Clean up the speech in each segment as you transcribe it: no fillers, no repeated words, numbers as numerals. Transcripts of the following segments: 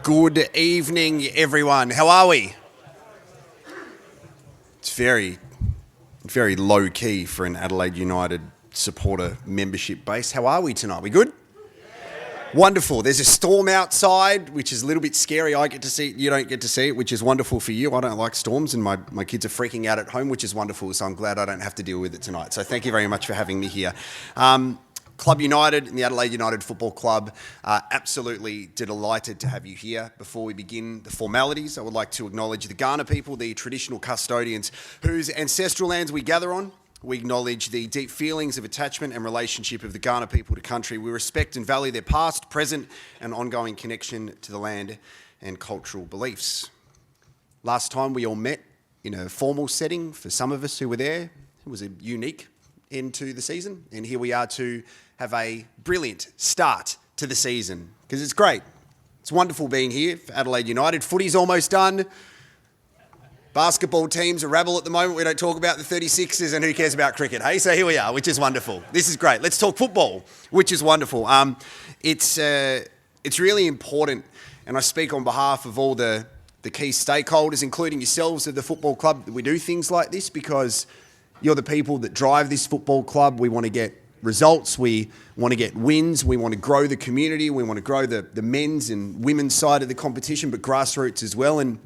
Good evening, everyone. How are we? It's very low key for an Adelaide United supporter membership base. How are we tonight? We good? Wonderful. There's a storm outside, which is a little bit scary. I get to see it, you don't get to see it, which is wonderful for you. I don't like storms, and my kids are freaking out at home, which is wonderful, so I'm glad I don't have to deal with it tonight. So thank you very much for having me here. Club United and the Adelaide United Football Club are absolutely delighted to have you here. Before we begin the formalities, I would like to acknowledge the Kaurna people, the traditional custodians whose ancestral lands we gather on. We acknowledge the deep feelings of attachment and relationship of the Kaurna people to country. We respect and value their past, present and ongoing connection to the land and cultural beliefs. Last time we all met in a formal setting, for some of us who were there, it was a unique end to the season, and here we are to have a brilliant start to the season, because it's great. It's wonderful being here for Adelaide United. Footy's almost done. Basketball teams are rabble at the moment. We don't talk about the 36ers, and who cares about cricket, hey? So here we are, which is wonderful. This is great. Let's talk football, which is wonderful. It's really important, and I speak on behalf of all the key stakeholders, including yourselves of the football club, that we do things like this, because you're the people that drive this football club. We want to get results, we want to get wins, we want to grow the community, we want to grow the men's and women's side of the competition, but grassroots as well. And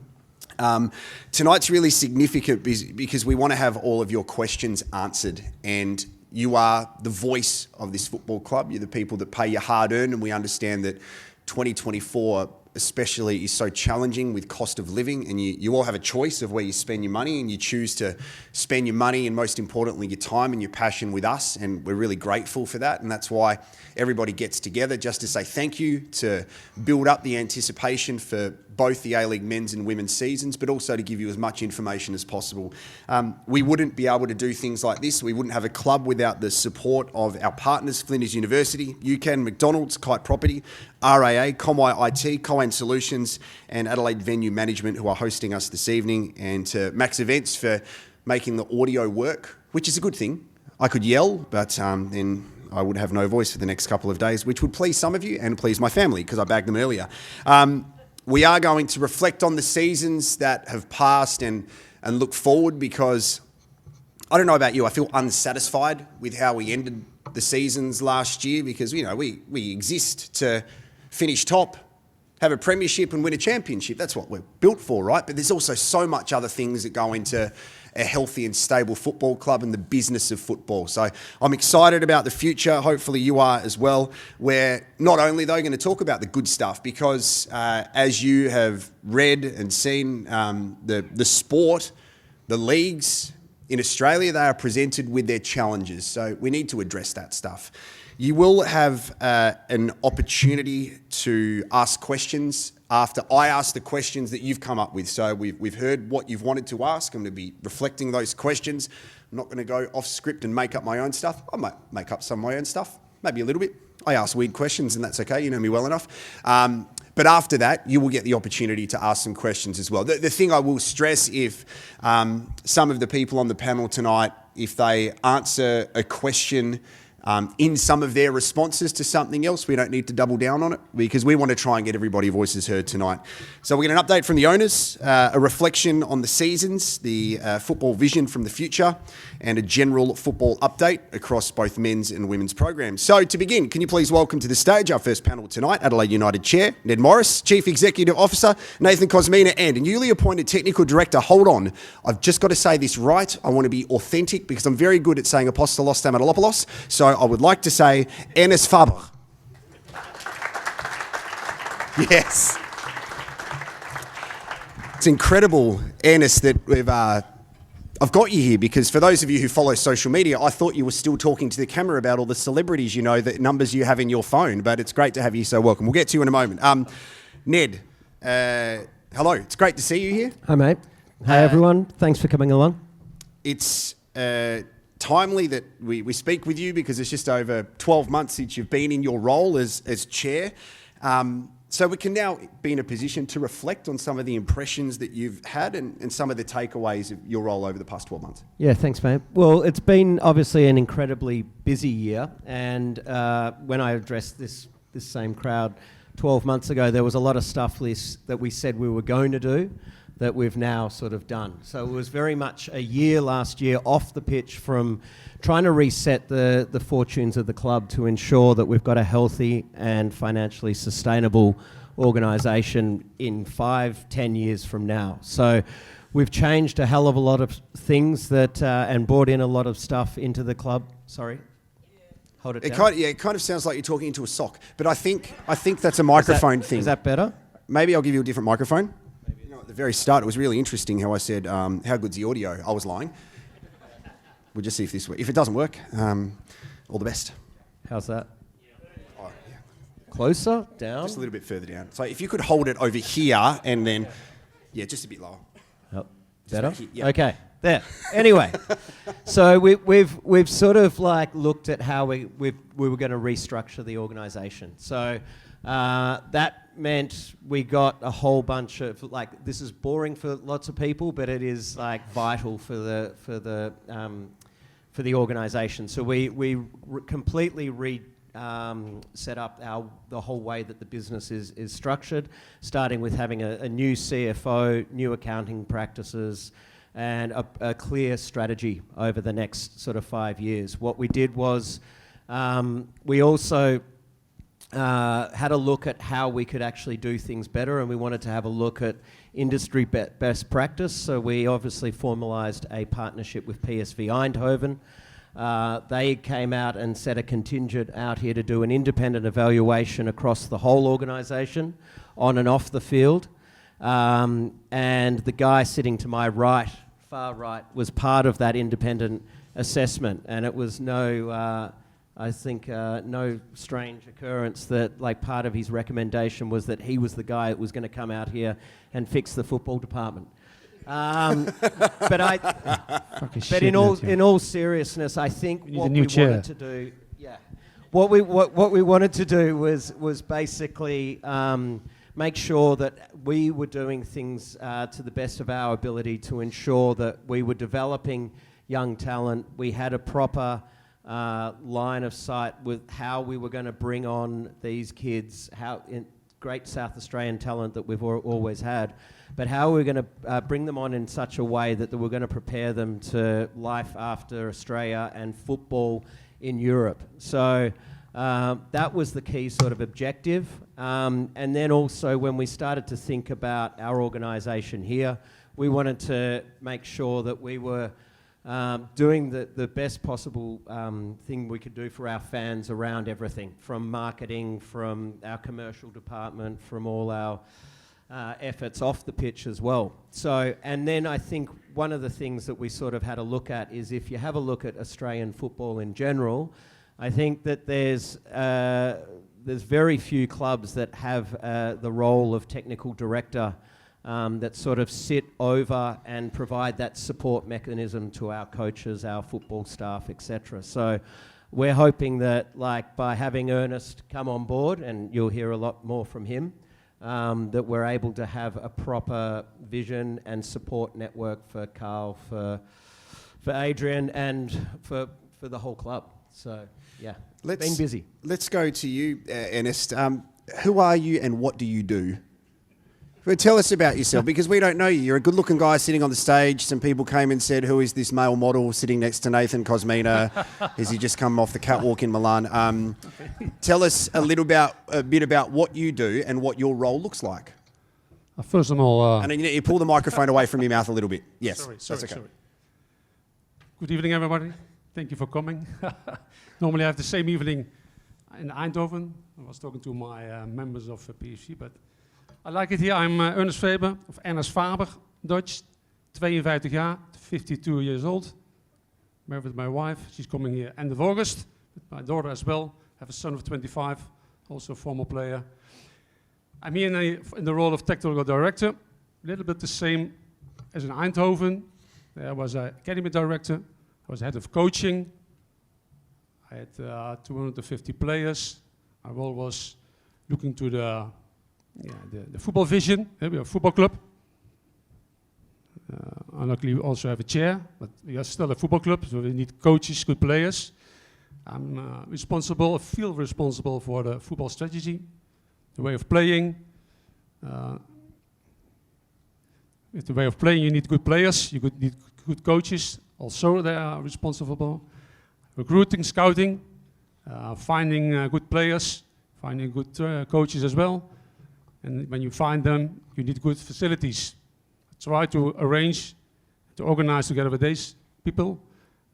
tonight's really significant because we want to have all of your questions answered, and you are the voice of this football club. You're the people that pay your hard-earned, and we understand that 2024 especially is so challenging with cost of living, and you all have a choice of where you spend your money, and you choose to spend your money and, most importantly, your time and your passion with us, and we're really grateful for that. And that's why everybody gets together, just to say thank you, to build up the anticipation for both the A-League men's and women's seasons, but also to give you as much information as possible. We wouldn't be able to do things like this. We wouldn't have a club without the support of our partners, Flinders University, UCAN, McDonald's, Kite Property, RAA, Comway IT, Coan Solutions, and Adelaide Venue Management, who are hosting us this evening, and to Max Events for making the audio work, which is a good thing. I could yell, but then I would have no voice for the next couple of days, which would please some of you and please my family, because I bagged them earlier. We are going to reflect on the seasons that have passed and look forward, because I don't know about you, I feel unsatisfied with how we ended the seasons last year, because we exist to finish top, have a premiership and win a championship. That's what we're built for, right? But there's also so much other things that go into a healthy and stable football club and the business of football. So I'm excited about the future. Hopefully you are as well. We're not only, though, going to talk about the good stuff, because as you have read and seen, the sport, the leagues in Australia, they are presented with their challenges. So we need to address that stuff. You will have an opportunity to ask questions after I ask the questions that you've come up with. So we've heard what you've wanted to ask. I'm going to be reflecting those questions. I'm not going to go off script and make up my own stuff. I might make up some of my own stuff, maybe a little bit. I ask weird questions, and that's okay. You know me well enough. But after that, you will get the opportunity to ask some questions as well. The thing I will stress, if some of the people on the panel tonight, if they answer a question in some of their responses to something else, we don't need to double down on it, because we want to try and get everybody's voices heard tonight. So we get an update from the owners, a reflection on the seasons, the football vision from the future, and a general football update across both men's and women's programs. So to begin, can you please welcome to the stage our first panel tonight, Adelaide United Chair, Ned Morris, Chief Executive Officer, Nathan Kosmina, and a newly appointed Technical Director. Hold on, I've just got to say this right. I want to be authentic, because I'm very good at saying apostolos stamatolopoulos. So I would like to say Ernest Faber. Yes. It's incredible, Ernest, that I've got you here, because for those of you who follow social media, I thought you were still talking to the camera about all the celebrities, the numbers you have in your phone, but it's great to have you, so welcome. We'll get to you in a moment. Ned, hello. It's great to see you here. Hi, mate. Hi, everyone. Thanks for coming along. It's timely that we speak with you, because it's just over 12 months since you've been in your role as chair. So we can now be in a position to reflect on some of the impressions that you've had and some of the takeaways of your role over the past 12 months. Yeah, thanks, mate. Well, it's been obviously an incredibly busy year, and when I addressed this same crowd 12 months ago, there was a lot of stuff that we said we were going to do that we've now sort of done. So it was very much a year last year off the pitch from trying to reset the fortunes of the club to ensure that we've got a healthy and financially sustainable organisation in 5-10 years from now. So we've changed a hell of a lot of things that and brought in a lot of stuff into the club. Sorry. Hold it down. It kind of sounds like you're talking into a sock, but I think that's a microphone thing. Is that better? Maybe I'll give you a different microphone. You know, at the very start, it was really interesting how I said, how good's the audio? I was lying. We'll just see if this works. If it doesn't work, all the best. How's that? Oh, yeah. Closer? Down? Just a little bit further down. So if you could hold it over here and then, just a bit lower. Oh, better? Yeah. Okay. There. Anyway, so we've sort of like looked at how we were going to restructure the organisation. So that meant we got a whole bunch of like, this is boring for lots of people, but it is like vital for the organisation. So we completely set up the whole way that the business is structured, starting with having a new CFO, new accounting practices, and a clear strategy over the next sort of 5 years. What we did was we also had a look at how we could actually do things better, and we wanted to have a look at industry best practice. So we obviously formalised a partnership with PSV Eindhoven. They came out and set a contingent out here to do an independent evaluation across the whole organisation, on and off the field. And the guy sitting to my right, far right, was part of that independent assessment. And it was no strange occurrence that like part of his recommendation was that he was the guy that was going to come out here and fix the football department. But in all seriousness, I think what we wanted to do, what we wanted to do was basically make sure that we were doing things to the best of our ability to ensure that we were developing young talent. We had a proper line of sight with how we were going to bring on these kids, great South Australian talent that we've always had, but how we're going to bring them on in such a way that we're going to prepare them to life after Australia and football in Europe. So that was the key sort of objective. And then also when we started to think about our organisation here, we wanted to make sure that we were doing the best possible thing we could do for our fans around everything, from marketing, from our commercial department, from all our efforts off the pitch as well. So, and then I think one of the things that we sort of had a look at is if you have a look at Australian football in general, I think that there's very few clubs that have the role of technical director that sort of sit over and provide that support mechanism to our coaches, our football staff, etc. So we're hoping that like by having Ernest come on board, and you'll hear a lot more from him, that we're able to have a proper vision and support network for Carl, for Adrian, and for the whole club. So yeah, been busy. Let's go to you, Ernest. Who are you and what do you do? Well, tell us about yourself, because we don't know you. You're a good-looking guy sitting on the stage. Some people came and said, who is this male model sitting next to Nathan Kosmina? Has he just come off the catwalk in Milan? Tell us a bit about what you do and what your role looks like. First of all... and then you pull the microphone away from your mouth a little bit. Yes, sorry. okay. Good evening, everybody. Thank you for coming. Normally I have the same evening in Eindhoven. I was talking to my members of PSV, but I like it here. I'm Ernest Faber, of Ernest Faber, Dutch, 52 jaar, 52 years old. Married with my wife. She's coming here end of August. With my daughter as well. I have a son of 25, also a former player. I'm here in the role of technical director. A little bit the same as in Eindhoven. I was an academy director. I was head of coaching. I had 250 players. My role was looking to the football vision. We have a football club. Unluckily, we also have a chair, but we are still a football club, so we need coaches, good players. I'm feel responsible for the football strategy, the way of playing. With the way of playing, you need good players, you need good coaches. Also, they are responsible. Recruiting, scouting, finding good players, finding good coaches as well. And when you find them, you need good facilities. Try to arrange, to organize together with these people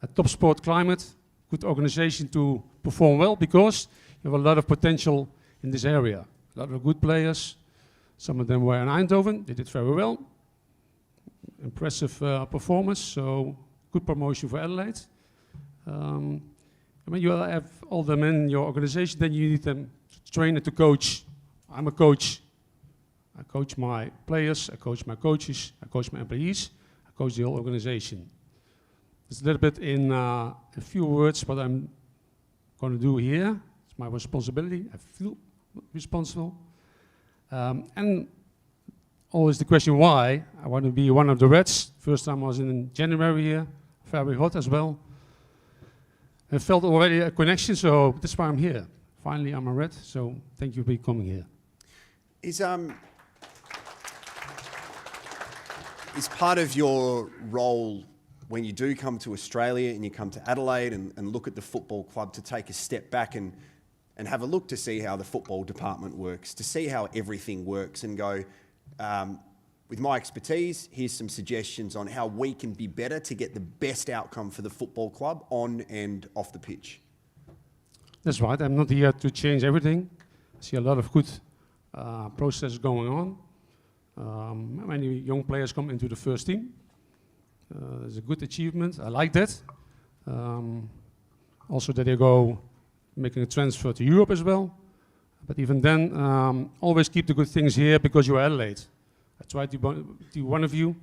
a top sport climate, good organization to perform well, because you have a lot of potential in this area. A lot of good players. Some of them were in Eindhoven, they did very well. Impressive performance, so good promotion for Adelaide. And when you have all them in your organization, then you need them to train and to coach. I'm a coach. I coach my players, I coach my coaches, I coach my employees, I coach the whole organization. It's a little bit in a few words what I'm going to do here. It's my responsibility. I feel responsible. And always the question why. I want to be one of the Reds. First time I was in January here, very hot as well. I felt already a connection, so that's why I'm here. Finally, I'm a Red, so thank you for coming here. Is part of your role when you do come to Australia and you come to Adelaide and look at the football club to take a step back and have a look to see how the football department works, to see how everything works and go, with my expertise, here's some suggestions on how we can be better to get the best outcome for the football club on and off the pitch? That's right. I'm not here to change everything. I see a lot of good processes going on. Many young players come into the first team. It's a good achievement. I like that. Also that they go making a transfer to Europe as well. But even then, always keep the good things here because you're Adelaide. I try to be one of you.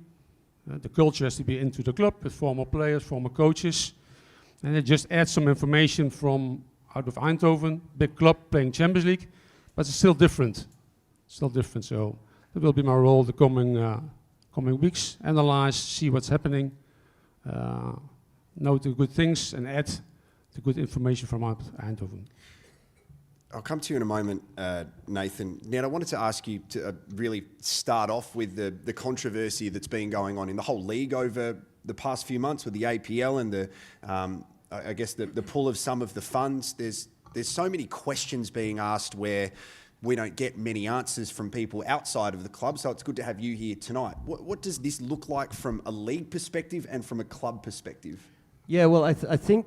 The culture has to be into the club with former players, former coaches. And I just add some information from out of Eindhoven, big club playing Champions League, but it's still different. Still different, so that will be my role the coming weeks. Analyze, see what's happening, note the good things and add the good information from out Eindhoven. I'll come to you in a moment, Nathan. Now, I wanted to ask you to really start off with the controversy that's been going on in the whole league over the past few months with the APL and I guess the pull of some of the funds. There's so many questions being asked where we don't get many answers from people outside of the club, so it's good to have you here tonight. What does this look like from a league perspective and from a club perspective? Yeah, well, I think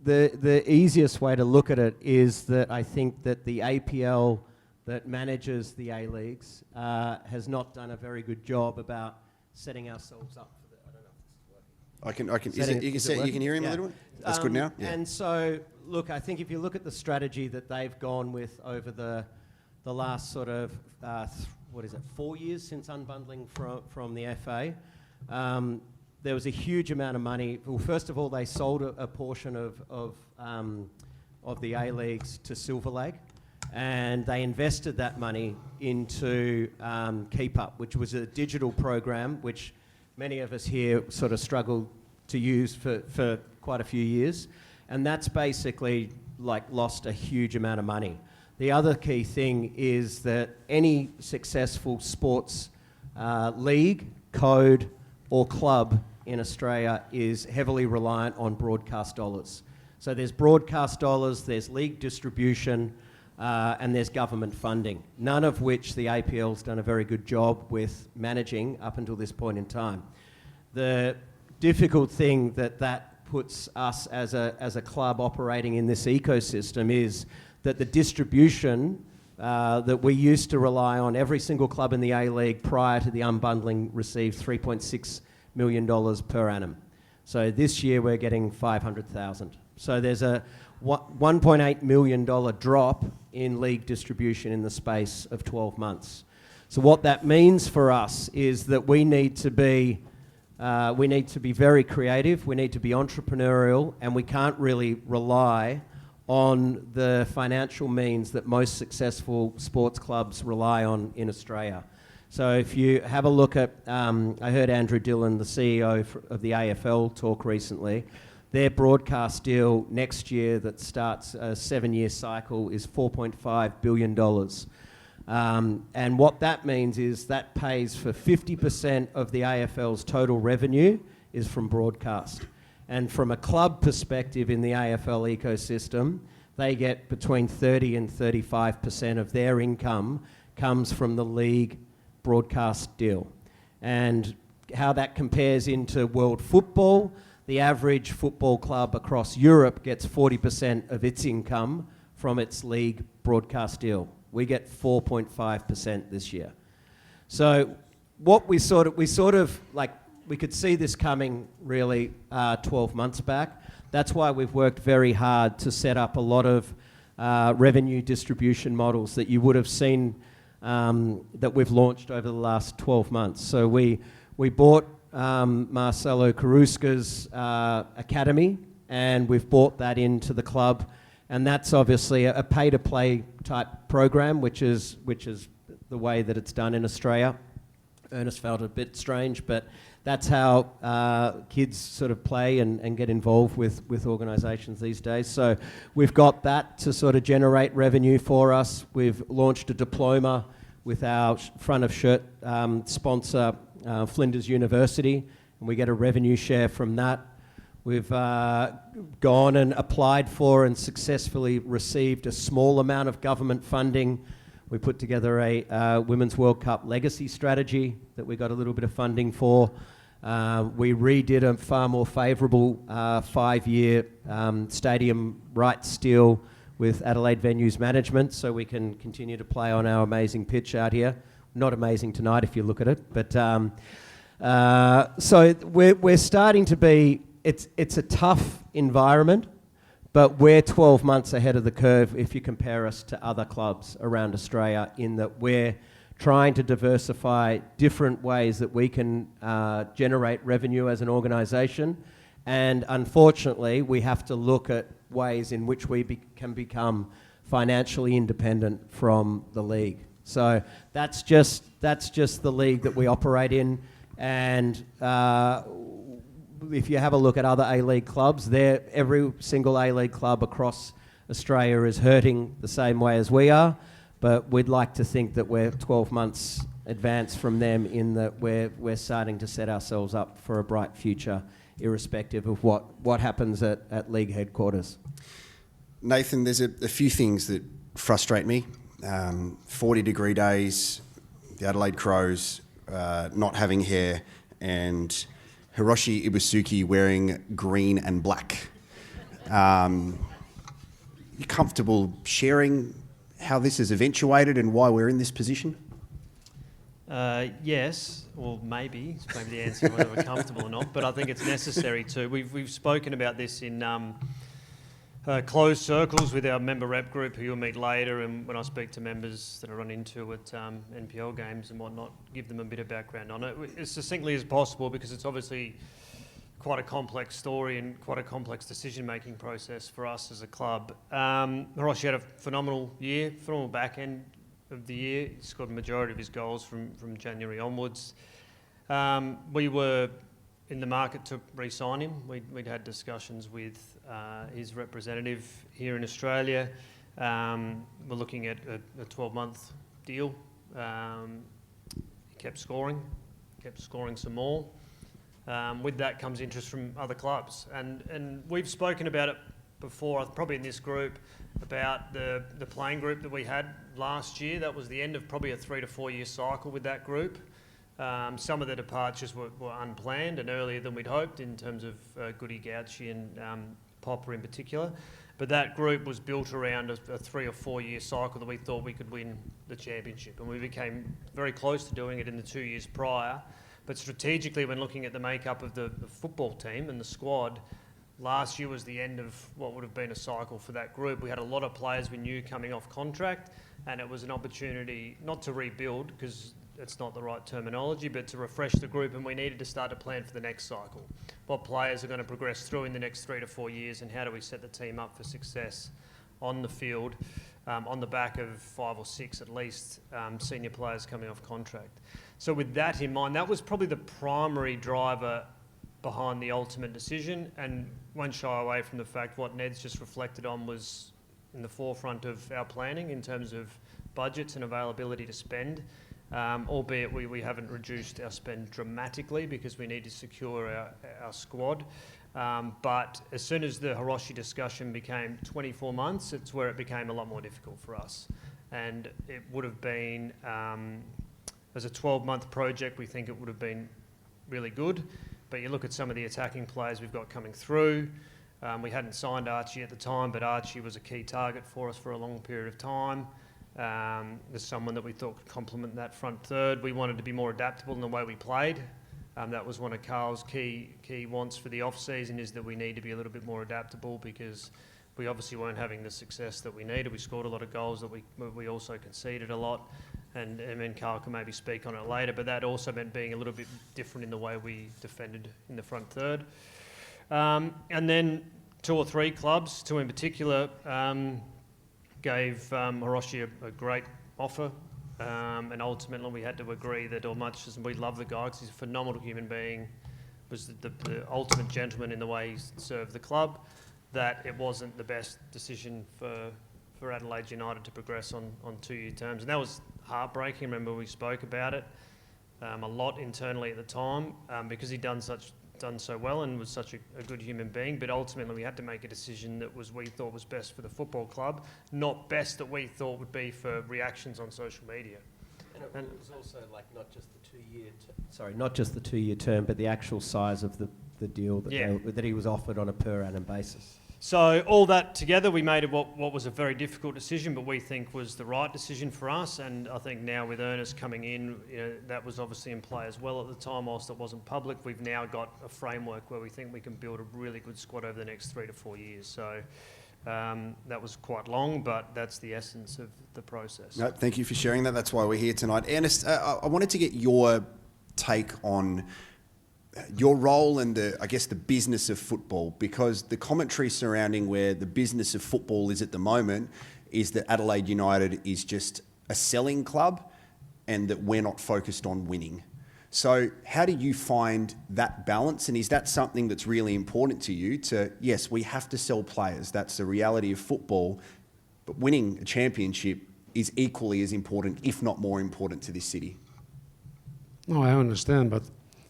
the easiest way to look at it is that I think that the APL that manages the A-Leagues has not done a very good job about setting ourselves up for the... I don't know if this is working. You can hear him a little bit? That's good now? Yeah. And so, look, I think if you look at the strategy that they've gone with over the last sort of, 4 years since unbundling from the FA, there was a huge amount of money. Well, first of all, they sold a portion of the A-Leagues to Silver Lake, and they invested that money into Keep Up, which was a digital program which many of us here sort of struggled to use for quite a few years, and that's basically like lost a huge amount of money. The other key thing is that any successful sports league, code or club in Australia is heavily reliant on broadcast dollars. So there's broadcast dollars, there's league distribution, and there's government funding, none of which the APL's done a very good job with managing up until this point in time. The difficult thing that puts us as a club operating in this ecosystem is that the distribution that we used to rely on, every single club in the A-League prior to the unbundling received $3.6 million per annum. So this year we're getting 500,000. So there's a $1.8 million drop in league distribution in the space of 12 months. So what that means for us is that we need to be very creative, we need to be entrepreneurial, and we can't really rely on the financial means that most successful sports clubs rely on in Australia. So if you have a look at, I heard Andrew Dillon, the CEO of the AFL, talk recently. Their broadcast deal next year that starts a 7-year cycle is $4.5 billion. And what that means is that pays for 50% of the AFL's total revenue is from broadcast. And from a club perspective in the AFL ecosystem, they get between 30 and 35% of their income comes from the league broadcast deal. And how that compares into world football, the average football club across Europe gets 40% of its income from its league broadcast deal. We get 4.5% this year. So what we could see this coming really 12 months back. That's why we've worked very hard to set up a lot of revenue distribution models that you would have seen that we've launched over the last 12 months. So we bought Marcelo Carusca's academy, and we've brought that into the club, and that's obviously a pay-to-play type program, which is the way that it's done in Australia. Ernest felt a bit strange, but that's how kids sort of play and get involved with organisations these days. So we've got that to sort of generate revenue for us. We've launched a diploma with our front of shirt sponsor, Flinders University, and we get a revenue share from that. We've gone and applied for and successfully received a small amount of government funding. We put together a Women's World Cup legacy strategy that we got a little bit of funding for. We redid a far more favourable 5-year stadium rights deal with Adelaide Venues Management, so we can continue to play on our amazing pitch out here. Not amazing tonight if you look at it, but so we're starting to be. It's a tough environment, but we're 12 months ahead of the curve if you compare us to other clubs around Australia, in that we're trying to diversify different ways that we can generate revenue as an organisation. And unfortunately, we have to look at ways in which we can become financially independent from the league. So that's just the league that we operate in. And if you have a look at other A-League clubs, every single A-League club across Australia is hurting the same way as we are. But we'd like to think that we're 12 months advanced from them, in that we're starting to set ourselves up for a bright future, irrespective of what happens at league headquarters. Nathan, there's a few things that frustrate me. 40-degree days, the Adelaide Crows not having hair, and Hiroshi Ibusuki wearing green and black. You comfortable sharing how this has eventuated and why we're in this position? Yes, or maybe. It's maybe the answer, whether we're comfortable or not. But I think it's necessary too. We've spoken about this in closed circles with our member rep group, who you'll meet later, and when I speak to members that I run into at NPL games and whatnot, give them a bit of background on it as succinctly as possible, because it's obviously quite a complex story and quite a complex decision-making process for us as a club. Hiroshi had a phenomenal back end of the year. He scored a majority of his goals from January onwards. We were in the market to re-sign him. We'd had discussions with his representative here in Australia. We're looking at a 12-month deal. He kept scoring some more. With that comes interest from other clubs. And we've spoken about it before, probably in this group, about the playing group that we had last year. That was the end of probably a 3 to 4 year cycle with that group. Some of the departures were unplanned and earlier than we'd hoped, in terms of Goody Gauchi and Popper in particular. But that group was built around a 3 or 4 year cycle that we thought we could win the championship. And we became very close to doing it in the 2 years prior. But strategically, when looking at the makeup of the football team and the squad, last year was the end of what would have been a cycle for that group. We had a lot of players we knew coming off contract, and it was an opportunity not to rebuild, because it's not the right terminology, but to refresh the group, and we needed to start to plan for the next cycle. What players are going to progress through in the next 3 to 4 years, and how do we set the team up for success on the field, on the back of 5 or 6 at least senior players coming off contract. So with that in mind, that was probably the primary driver behind the ultimate decision, and won't shy away from the fact what Ned's just reflected on was in the forefront of our planning in terms of budgets and availability to spend, albeit we haven't reduced our spend dramatically because we need to secure our squad. But as soon as the Hiroshi discussion became 24 months, it's where it became a lot more difficult for us. And it would have been, as a 12-month project, we think it would have been really good. But you look at some of the attacking players we've got coming through. We hadn't signed Archie at the time, but Archie was a key target for us for a long period of time. There's someone that we thought could complement that front third. We wanted to be more adaptable in the way we played. That was one of Carl's key wants for the off-season, is that we need to be a little bit more adaptable because we obviously weren't having the success that we needed. We scored a lot of goals that we also conceded a lot. And then Carl can maybe speak on it later, but that also meant being a little bit different in the way we defended in the front third. And then 2 or 3 clubs, 2 in particular, gave Hiroshi a great offer. And ultimately we had to agree that, as much as we love the guy because he's a phenomenal human being, was the ultimate gentleman in the way he served the club, that it wasn't the best decision for Adelaide United to progress on 2-year terms. And that was heartbreaking. Remember, we spoke about it a lot internally at the time because he'd done so well and was such a good human being. But ultimately, we had to make a decision that we thought was best for the football club, not best that we thought would be for reactions on social media. And it was also like not just the 2-year term, but the actual size of the deal that he was offered on a per annum basis. So all that together, we made what was a very difficult decision, but we think was the right decision for us. And I think now with Ernest coming in, that was obviously in play as well at the time, whilst it wasn't public. We've now got a framework where we think we can build a really good squad over the next 3 to 4 years. So that was quite long, but that's the essence of the process. No, thank you for sharing that. That's why we're here tonight. Ernest, I wanted to get your take on your role and the business of football, because the commentary surrounding where the business of football is at the moment is that Adelaide United is just a selling club and that we're not focused on winning. So how do you find that balance? And is that something that's really important to you yes, we have to sell players. That's the reality of football, but winning a championship is equally as important, if not more important, to this city. No, I understand, but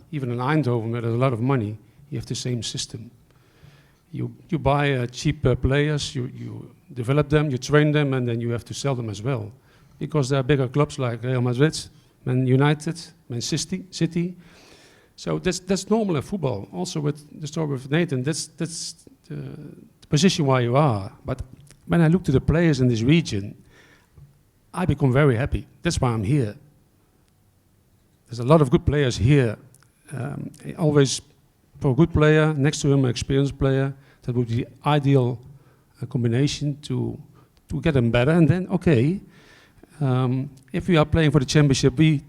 even in Eindhoven, where there's a lot of money, you have the same system. You buy cheap players, you develop them, you train them, and then you have to sell them as well. Because there are bigger clubs like Real Madrid, Man United, Man City. So that's normal in football. Also with the story with Nathan, that's the position where you are. But when I look to the players in this region, I become very happy. That's why I'm here. There's a lot of good players here. Always for a good player, next to him an experienced player, that would be the ideal combination to get them better. And then, if we are playing for the championship, we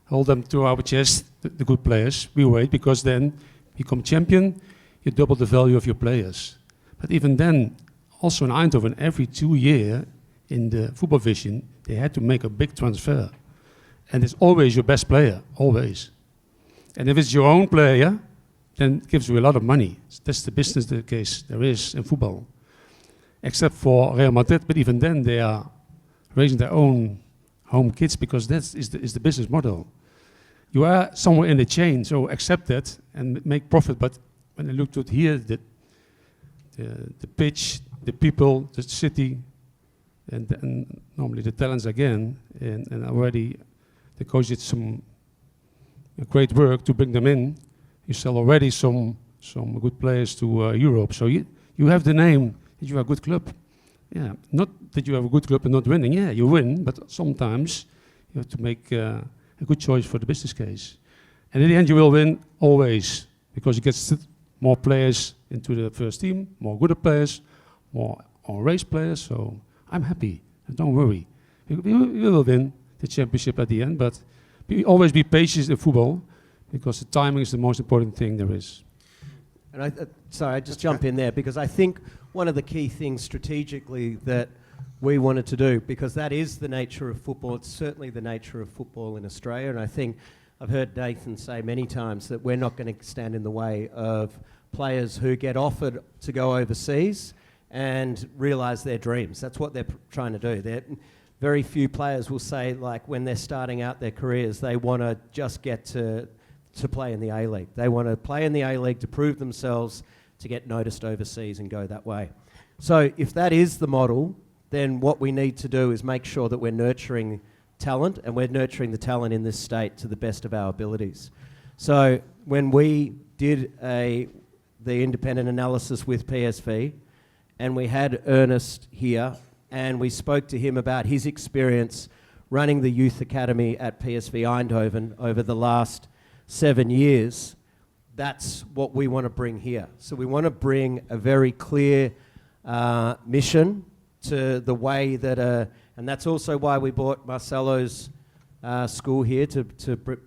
hold them to our chest, the good players. We wait, because then you become champion, you double the value of your players. But even then, also in Eindhoven, every 2 years in the football vision, they had to make a big transfer. And it's always your best player, always. And if it's your own player, then it gives you a lot of money. That's the business the case there is in football. Except for Real Madrid, but even then they are raising their own home kids, because that is the business model. You are somewhere in the chain, so accept that and make profit. But when I look to it here, the pitch, the people, the city, and normally the talents again, and already the coach did some great work to bring them in. You sell already some good players to Europe. So you have the name that you are a good club. Yeah, not that you have a good club and not winning. Yeah, you win, but sometimes you have to make a good choice for the business case. And in the end, you will win always, because you get more players into the first team, more good players, more race players. So I'm happy. Don't worry. We will win the championship at the end, but always be patient in football, because the timing is the most important thing there is. And I just jump in there, because I think one of the key things strategically that we wanted to do, because that is the nature of football, it's certainly the nature of football in Australia, and I think I've heard Nathan say many times that we're not going to stand in the way of players who get offered to go overseas and realise their dreams. That's what they're trying to do. very few players will say, like, when they're starting out their careers, they want to just get to play in the A-League. They want to play in the A-League to prove themselves, to get noticed overseas and go that way. So if that is the model, then what we need to do is make sure that we're nurturing talent, and we're nurturing the talent in this state to the best of our abilities. So when we did the independent analysis with PSV, and we had Ernest here, and we spoke to him about his experience running the youth academy at PSV Eindhoven over the last 7 years, that's what we want to bring here. So we want to bring a very clear mission to the way that, and that's also why we bought Marcelo's school here to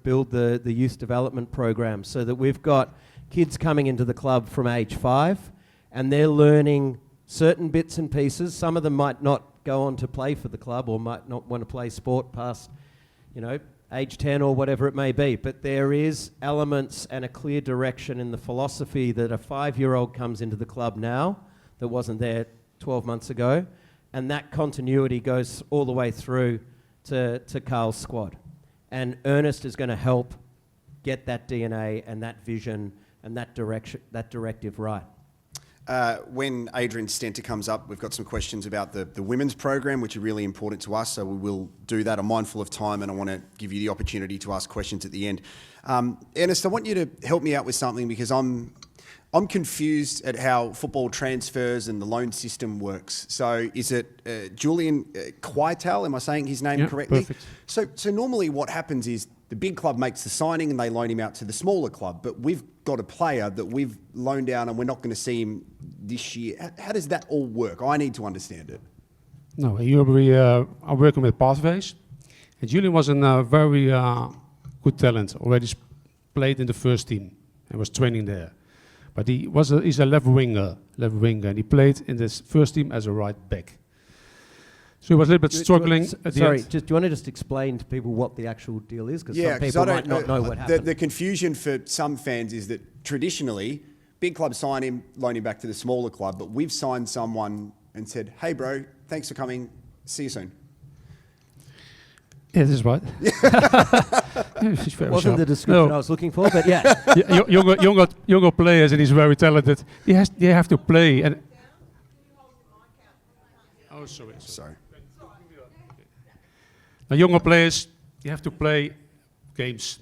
build the youth development program, so that we've got kids coming into the club from age 5, and they're learning certain bits and pieces. Some of them might not go on to play for the club, or might not want to play sport past, age 10 or whatever it may be. But there is elements and a clear direction in the philosophy that a 5-year-old comes into the club now that wasn't there 12 months ago, and that continuity goes all the way through to Carl's squad. And Ernest is going to help get that DNA and that vision and that directive right. When Adrian Stenta comes up, we've got some questions about the women's program, which are really important to us, so we will do that. I'm mindful of time, and I want to give you the opportunity to ask questions at the end. Ernest, I want you to help me out with something, because I'm confused at how football transfers and the loan system works. So is it Julian Quaital? Am I saying his name correctly? Perfect. So normally what happens is the big club makes the signing and they loan him out to the smaller club, but we've got a player that we've loaned down and we're not going to see him this year. How does that all work? I need to understand it. No, here we are working with pathways. And Julian was a very good talent, already played in the first team and was training there. But he's a left winger, and he played in this first team as a right back. So he was a little bit struggling at the end. Do you want to just explain to people what the actual deal is? Because some 'cause people I don't might not know what happened. The confusion for some fans is that traditionally, big clubs sign him, loan him back to the smaller club, but we've signed someone and said, "Hey bro, thanks for coming, see you soon." Yeah, this is right. Wasn't the description I was looking for, but yeah. younger players, and he's very talented. They have to play. And oh, sorry. Now, younger players, you have to play games.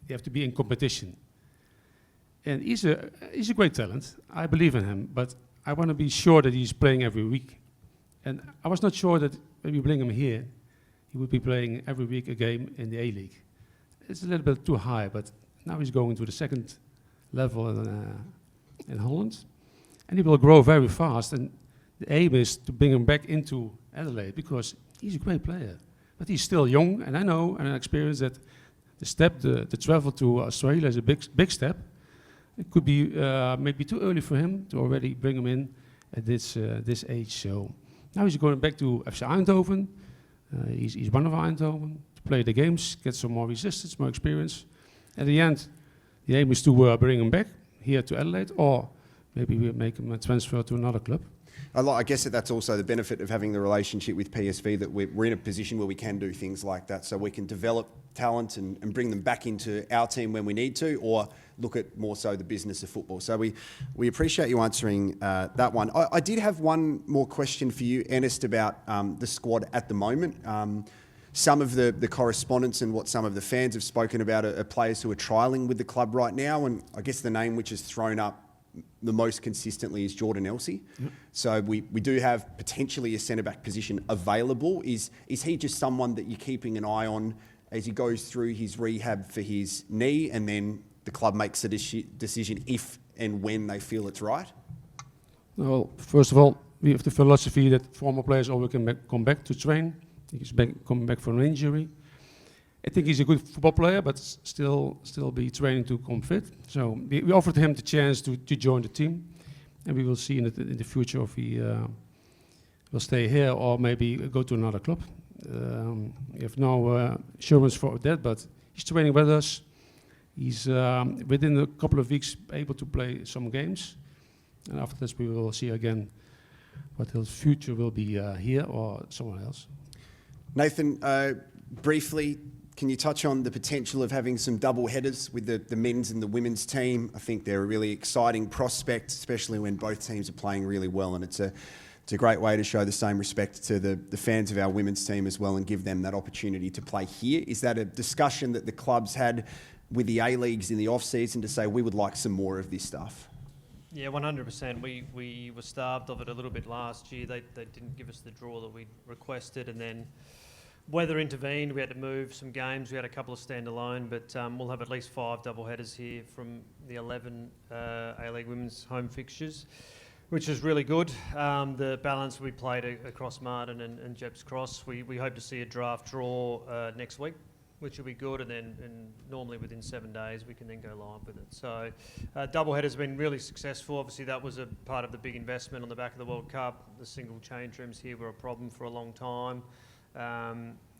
You have to be in competition. And he's a great talent. I believe in him, but I want to be sure that he's playing every week. And I was not sure that when we bring him here, he would be playing every week a game in the A-League. It's a little bit too high, but now he's going to the second level in Holland. And he will grow very fast. And the aim is to bring him back into Adelaide, because he's a great player. But he's still young, and I know and I experience that the travel to Australia is a big step. It could be maybe too early for him to already bring him in at this age. So now he's going back to FC Eindhoven. He's one of Eindhoven, to play the games, get some more resistance, more experience. At the end, the aim is to bring him back here to Adelaide, or maybe we make him a transfer to another club. I guess that's also the benefit of having the relationship with PSV, that we're in a position where we can do things like that, so we can develop talent and bring them back into our team when we need to, or look at more so the business of football. So we appreciate you answering that one. I did have one more question for you, Ernest, about the squad at the moment. Some of the correspondence and what some of the fans have spoken about are players who are trialling with the club right now, and I guess the name which is thrown up the most consistently is Jordan Elsey. Yep. So we do have potentially a centre-back position available. Is he just someone that you're keeping an eye on as he goes through his rehab for his knee, and then the club makes a decision if and when they feel it's right? Well, first of all, we have the philosophy that former players always can come back to train. He's coming back from an injury. I think he's a good football player, but still be training to come fit. So we offered him the chance to join the team, and we will see in the future if he will stay here or maybe go to another club. We have no assurance for that, but he's training with us. He's within a couple of weeks able to play some games, and after this we will see again what his future will be here or somewhere else. Nathan, briefly, can you touch on the potential of having some double headers with the men's and the women's team? I think they're a really exciting prospect, especially when both teams are playing really well, and it's a great way to show the same respect to the fans of our women's team as well and give them that opportunity to play here. Is that a discussion that the clubs had with the A-Leagues in the off-season to say we would like some more of this stuff? Yeah, 100%. We were starved of it a little bit last year. They didn't give us the draw that we requested, and then weather intervened. We had to move some games. We had a couple of standalone, but we'll have at least 5 double headers here from the 11 A-League women's home fixtures, which is really good. The balance we played across Martin and Jeps Cross, we hope to see a draft draw next week, which will be good, and then normally within 7 days we can then go live with it. So doublehead has been really successful. Obviously that was a part of the big investment on the back of the World Cup. The single change rooms here were a problem for a long time.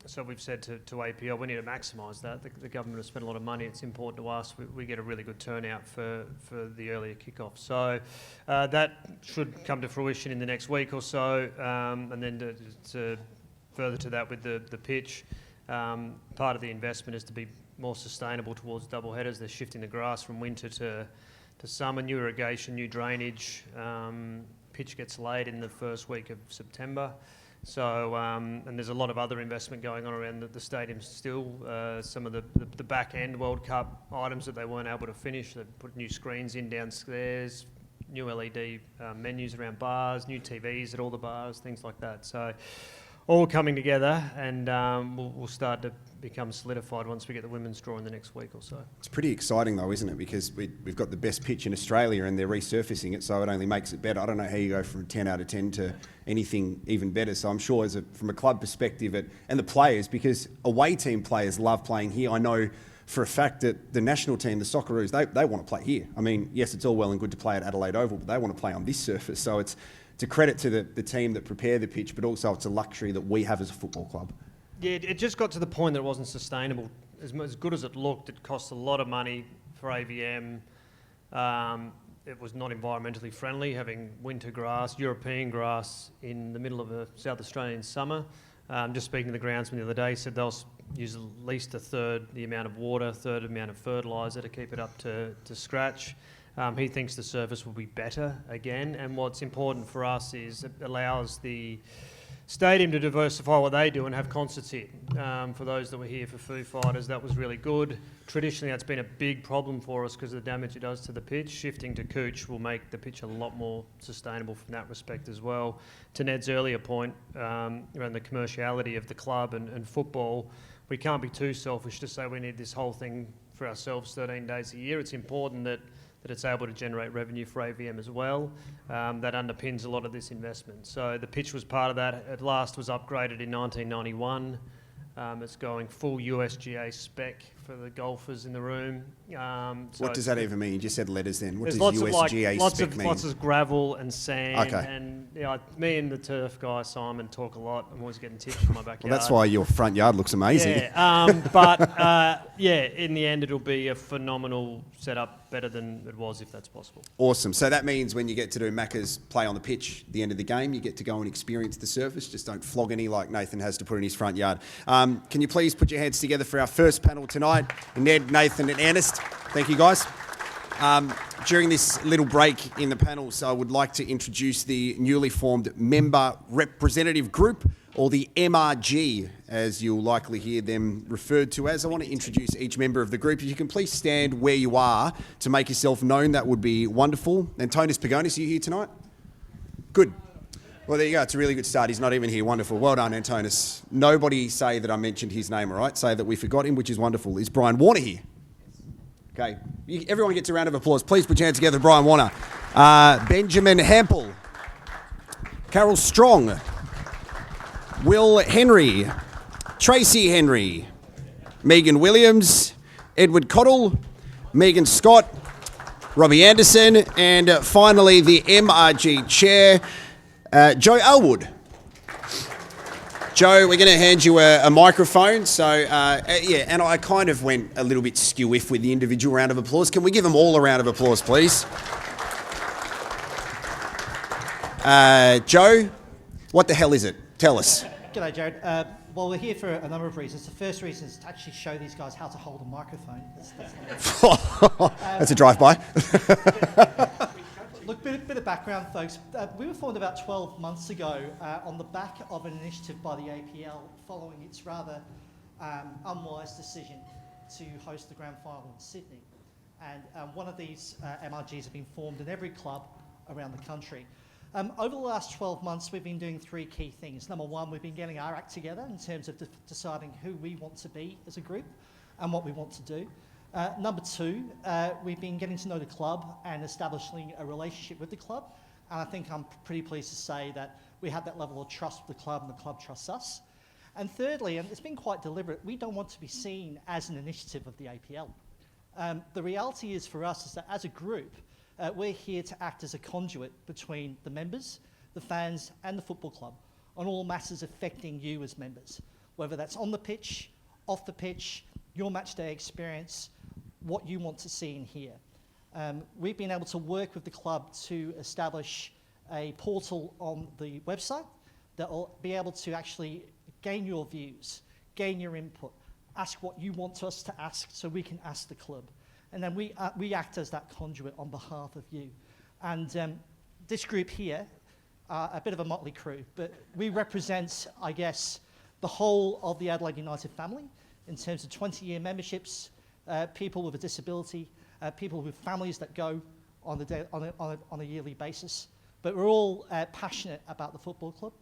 So we've said to APL, we need to maximise that. The government has spent a lot of money. It's important to us. We get a really good turnout for the earlier kickoff. So that should come to fruition in the next week or so. And then to further to that with the pitch, part of the investment is to be more sustainable towards double headers. They're shifting the grass from winter to summer, new irrigation, new drainage. Pitch gets laid in the first week of September. So, and there's a lot of other investment going on around the stadium still. Some of the back end World Cup items that they weren't able to finish. They put new screens in downstairs, new LED menus around bars, new TVs at all the bars, things like that. So all coming together, and we'll start to become solidified once we get the women's draw in the next week or so. It's pretty exciting though, isn't it? Because we've got the best pitch in Australia and they're resurfacing it, so it only makes it better. I don't know how you go from 10 out of 10 to anything even better. So I'm sure from a club perspective, and the players, because away team players love playing here. I know for a fact that the national team, the Socceroos, they want to play here. I mean, yes, it's all well and good to play at Adelaide Oval, but they want to play on this surface. So it's a credit to the team that prepare the pitch, but also it's a luxury that we have as a football club. Yeah, it just got to the point that it wasn't sustainable. As good as it looked, it cost a lot of money for AVM. It was not environmentally friendly, having winter grass, European grass in the middle of a South Australian summer. Just speaking to the groundsman the other day, said they'll use at least a third the amount of water, a third amount of fertiliser to keep it up to scratch. He thinks the surface will be better again, and what's important for us is it allows the stadium to diversify what they do and have concerts here. For those that were here for Foo Fighters, that was really good. Traditionally, that's been a big problem for us because of the damage it does to the pitch. Shifting to Cooch will make the pitch a lot more sustainable from that respect as well. To Ned's earlier point around the commerciality of the club and football, we can't be too selfish to say we need this whole thing for ourselves 13 days a year. It's important that it's able to generate revenue for AVM as well. That underpins a lot of this investment. So the pitch was part of that. At last was upgraded in 1991. It's going full USGA spec for the golfers in the room. So what does that even mean? You just said letters then. What does lots USGA of, spec mean? Lots of gravel and sand. Okay. And me and the turf guy, Simon, talk a lot. I'm always getting tips from my backyard. Well, that's why your front yard looks amazing. Yeah, in the end, it'll be a phenomenal setup, better than it was if that's possible. Awesome. So that means when you get to do Macca's play on the pitch at the end of the game, you get to go and experience the surface. Just don't flog any like Nathan has to put in his front yard. Can you please put your hands together for our first panel tonight? Ned, Nathan and Ernest. Thank you, guys. During this little break in the panels, I would like to introduce the newly formed Member Representative Group, or the MRG, as you'll likely hear them referred to as. I want to introduce each member of the group. If you can please stand where you are to make yourself known, that would be wonderful. Antonis Pagonis, are you here tonight? Good. Well, there you go. It's a really good start. He's not even here. Wonderful. Well done, Antonis. Nobody say that I mentioned his name, all right? Say that we forgot him, which is wonderful. Is Brian Warner here? Okay. Everyone gets a round of applause. Please put your hands together, Brian Warner. Benjamin Hampel. Carol Strong. Will Henry. Tracy Henry. Megan Williams. Edward Cottle. Megan Scott. Robbie Anderson. And finally, the MRG chair, Joe Elwood. Joe, we're going to hand you a microphone. So, and I kind of went a little bit skew-if with the individual round of applause. Can we give them all a round of applause, please? Joe, what the hell is it? Tell us. G'day, Jarrod. Well, we're here for a number of reasons. The first reason is to actually show these guys how to hold a microphone. That's a drive-by. Look, bit of background, folks. We were formed about 12 months ago on the back of an initiative by the APL following its rather unwise decision to host the grand final in Sydney. And one of these MRGs have been formed in every club around the country. Over the last 12 months, we've been doing three key things. Number one, we've been getting our act together in terms of deciding who we want to be as a group and what we want to do. Number two, we've been getting to know the club and establishing a relationship with the club. And I think I'm pretty pleased to say that we have that level of trust with the club and the club trusts us. And thirdly, and it's been quite deliberate, we don't want to be seen as an initiative of the APL. The reality is for us is that as a group, we're here to act as a conduit between the members, the fans and the football club on all matters affecting you as members, whether that's on the pitch, off the pitch, your match day experience, what you want to see and hear. We've been able to work with the club to establish a portal on the website that will be able to actually gain your views, gain your input, ask what you want us to ask so we can ask the club. And then we act as that conduit on behalf of you. And this group here are a bit of a motley crew, but we represent, I guess, the whole of the Adelaide United family in terms of 20-year memberships, people with a disability, people with families that go on a yearly basis. But we're all passionate about the football club.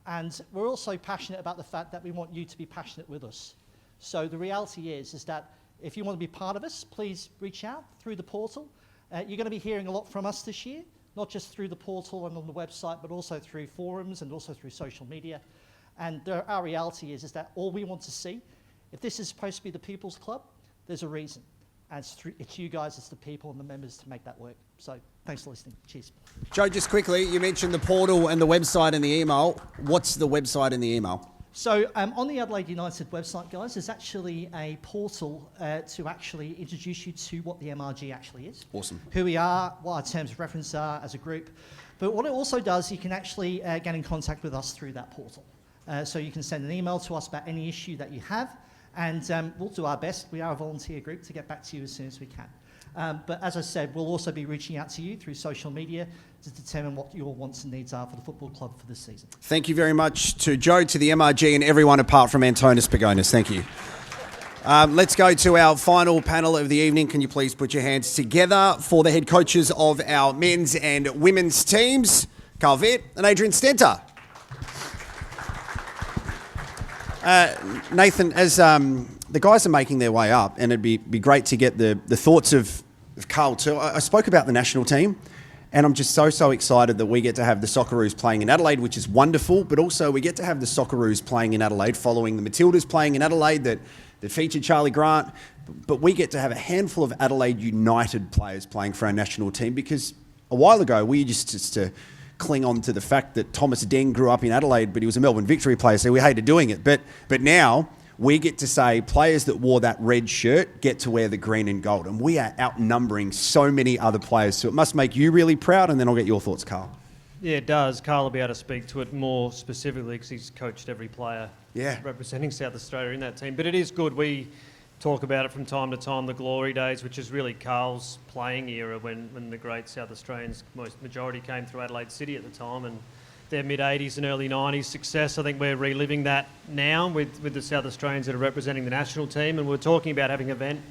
And we're also passionate about the fact that we want you to be passionate with us. So the reality is that if you want to be part of us, please reach out through the portal. You're going to be hearing a lot from us this year, not just through the portal and on the website, but also through forums and also through social media. And our reality is that all we want to see, if this is supposed to be the People's Club, there's a reason. And it's you guys as the people and the members to make that work. So thanks for listening. Cheers. Joe, just quickly, you mentioned the portal and the website and the email. What's the website and the email? So on the Adelaide United website, guys, there's actually a portal to actually introduce you to what the MRG actually is. Awesome. Who we are, what our terms of reference are as a group. But what it also does, you can actually get in contact with us through that portal. So you can send an email to us about any issue that you have, and we'll do our best. We are a volunteer group to get back to you as soon as we can. But as I said, we'll also be reaching out to you through social media to determine what your wants and needs are for the football club for this season. Thank you very much to Joe, to the MRG and everyone apart from Antonis Pagonis. Thank you. Let's go to our final panel of the evening. Can you please put your hands together for the head coaches of our men's and women's teams, Veart and Adrian Stenta. Nathan, as the guys are making their way up, and it'd be great to get the thoughts of Carl too. I spoke about the national team, and I'm just so excited that we get to have the Socceroos playing in Adelaide, which is wonderful, but also we get to have the Socceroos playing in Adelaide following the Matildas playing in Adelaide that featured Charlie Grant, but we get to have a handful of Adelaide United players playing for our national team, because a while ago we used to cling on to the fact that Thomas Deng grew up in Adelaide, but he was a Melbourne Victory player, so we hated doing it. But now we get to say players that wore that red shirt get to wear the green and gold, and we are outnumbering so many other players. So it must make you really proud, and then I'll get your thoughts, Carl. Yeah, it does. Carl will be able to speak to it more specifically because he's coached every player representing South Australia in that team. But it is good. We talk about it from time to time, the glory days, which is really Carl's playing era when the great South Australians, majority came through Adelaide City at the time, and their mid-80s and early 90s success. I think we're reliving that now with the South Australians that are representing the national team, and we're talking about having an event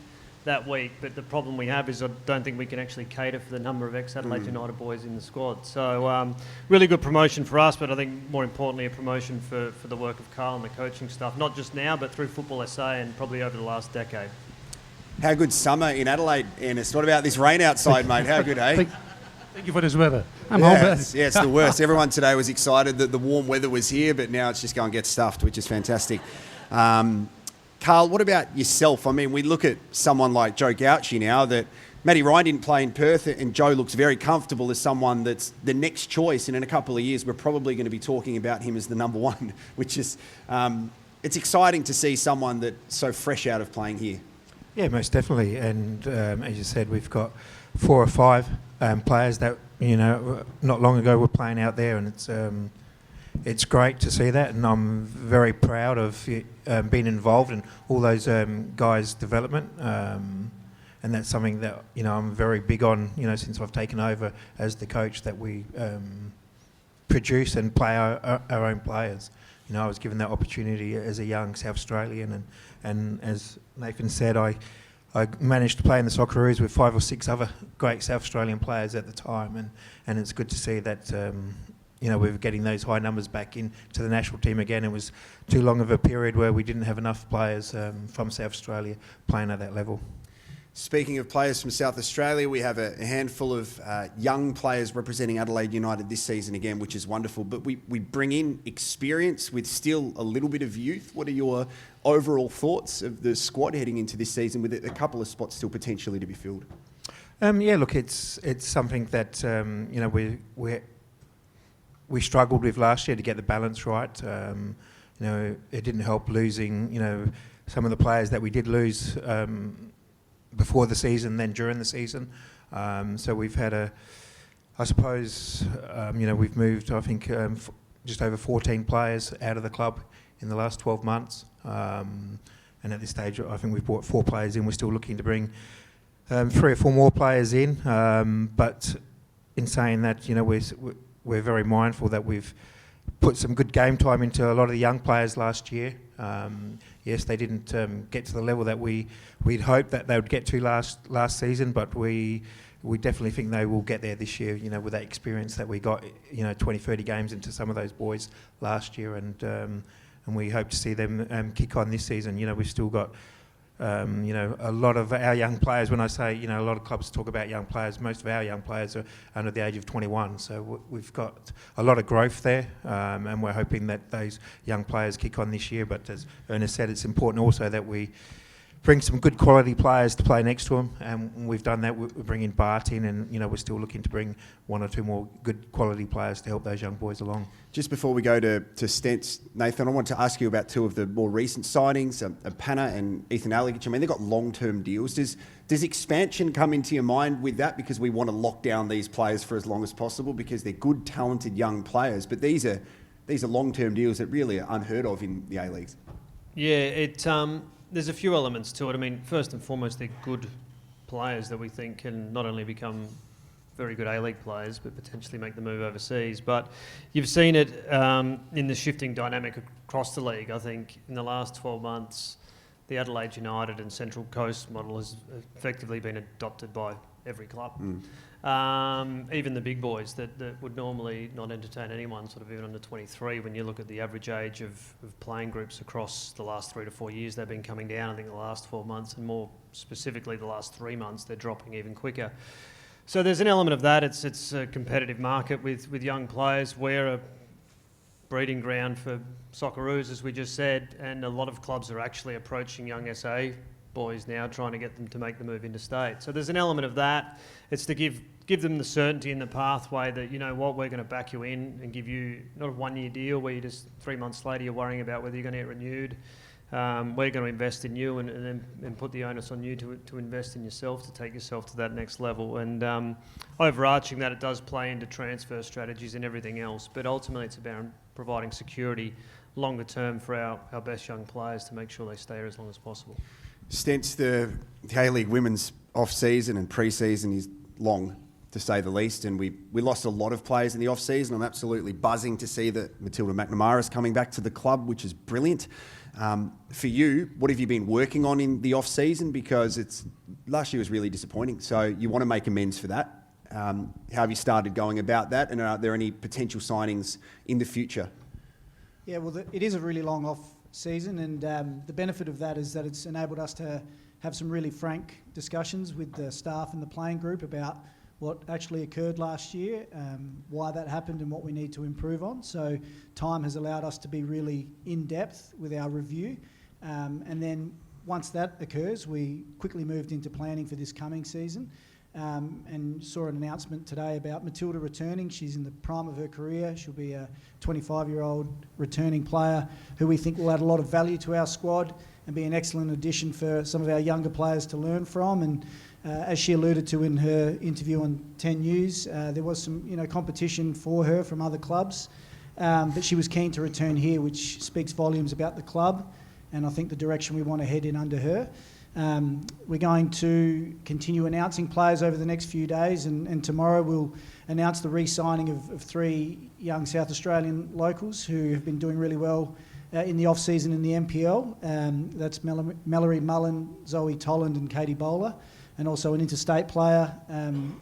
that week, but the problem we have is I don't think we can actually cater for the number of ex-Adelaide United boys in the squad. So really good promotion for us, but I think more importantly a promotion for the work of Carl and the coaching stuff, not just now but through Football SA and probably over the last decade. How good summer in Adelaide, Ernest. What about this rain outside, mate? How good, eh? Thank you for this weather. I'm home. Yeah, it's the worst. Everyone today was excited that the warm weather was here, but now it's just going to get stuffed, which is fantastic. Carl, what about yourself? I mean, we look at someone like Joe Gauchi now that Matty Ryan didn't play in Perth, and Joe looks very comfortable as someone that's the next choice, and in a couple of years we're probably going to be talking about him as the number one, which is, it's exciting to see someone that's so fresh out of playing here. Yeah, most definitely. And as you said, we've got 4 or 5 players that, not long ago were playing out there, and it's great to see that, and I'm very proud of being involved in all those guys' development. And that's something that, I'm very big on, since I've taken over as the coach, that we produce and play our own players. I was given that opportunity as a young South Australian, and as Nathan said, I managed to play in the Socceroos with 5 or 6 other great South Australian players at the time, and it's good to see that we're getting those high numbers back into the national team again. It was too long of a period where we didn't have enough players from South Australia playing at that level. Speaking of players from South Australia, we have a handful of young players representing Adelaide United this season again, which is wonderful. But we bring in experience with still a little bit of youth. What are your overall thoughts of the squad heading into this season with a couple of spots still potentially to be filled? Look, it's something that we struggled with last year to get the balance right. It didn't help losing some of the players that we did lose before the season, then during the season. So we've had we've moved, I think, just over 14 players out of the club in the last 12 months. And at this stage, I think we've brought 4 players in. We're still looking to bring 3 or 4 more players in. But in saying that, we're very mindful that we've put some good game time into a lot of the young players last year. Yes, they didn't get to the level that we'd hoped that they would get to last season, but we definitely think they will get there this year, with that experience that we got, 20, 30 games into some of those boys last year, and we hope to see them kick on this season. We've still got a lot of our young players. When I say, a lot of clubs talk about young players, most of our young players are under the age of 21. So we've got a lot of growth there, and we're hoping that those young players kick on this year. But as Ernest said, it's important also that we bring some good quality players to play next to them, and we've done that. We're bringing Veart in, and we're still looking to bring 1 or 2 more good quality players to help those young boys along. Just before we go to Stents, Nathan, I want to ask you about 2 of the more recent signings, Panna and Ethan Aligic. I mean, they've got long-term deals. Does expansion come into your mind with that, because we want to lock down these players for as long as possible because they're good, talented young players, but these are long-term deals that really are unheard of in the A-Leagues? Yeah, there's a few elements to it. I mean, first and foremost, they're good players that we think can not only become very good A-League players, but potentially make the move overseas. But you've seen it in the shifting dynamic across the league. I think in the last 12 months, the Adelaide United and Central Coast model has effectively been adopted by every club. Even the big boys that would normally not entertain anyone, sort of even under 23, when you look at the average age of playing groups across the last 3 to 4 years, they've been coming down. I think the last 12 months, and more specifically the last 3 months, they're dropping even quicker. So there's an element of that. It's a competitive market with young players. We're a breeding ground for Socceroos, as we just said, and a lot of clubs are actually approaching young SA boys now, trying to get them to make the move into state. So there's an element of that. It's to give them the certainty in the pathway that, we're going to back you in and give you not a 1-year deal where you just 3 months later you're worrying about whether you're going to get renewed. We're going to invest in you and put the onus on you to invest in yourself, to take yourself to that next level. And overarching that, it does play into transfer strategies and everything else. But ultimately, it's about providing security longer term for our best young players to make sure they stay here as long as possible. Stents, the A-League women's off-season and pre-season is long, to say the least, and we lost a lot of players in the off-season. I'm absolutely buzzing to see that Matilda McNamara is coming back to the club, which is brilliant. For you, what have you been working on in the off-season? Because last year was really disappointing, so you want to make amends for that. How have you started going about that, and are there any potential signings in the future? Yeah, well, it is a really long off-season, and the benefit of that is that it's enabled us to have some really frank discussions with the staff and the playing group about what actually occurred last year, why that happened and what we need to improve on. So time has allowed us to be really in-depth with our review. And then once that occurs, we quickly moved into planning for this coming season, and saw an announcement today about Matilda returning. She's in the prime of her career. She'll be a 25-year-old returning player who we think will add a lot of value to our squad and be an excellent addition for some of our younger players to learn from. And as she alluded to in her interview on 10 News, there was some competition for her from other clubs. but she was keen to return here, which speaks volumes about the club and I think the direction we want to head in under her. We're going to continue announcing players over the next few days, and tomorrow we'll announce the re-signing of 3 young South Australian locals who have been doing really well in the off-season in the NPL. That's Mallory Mullen, Zoe Tolland and Katie Bowler, and also an interstate player,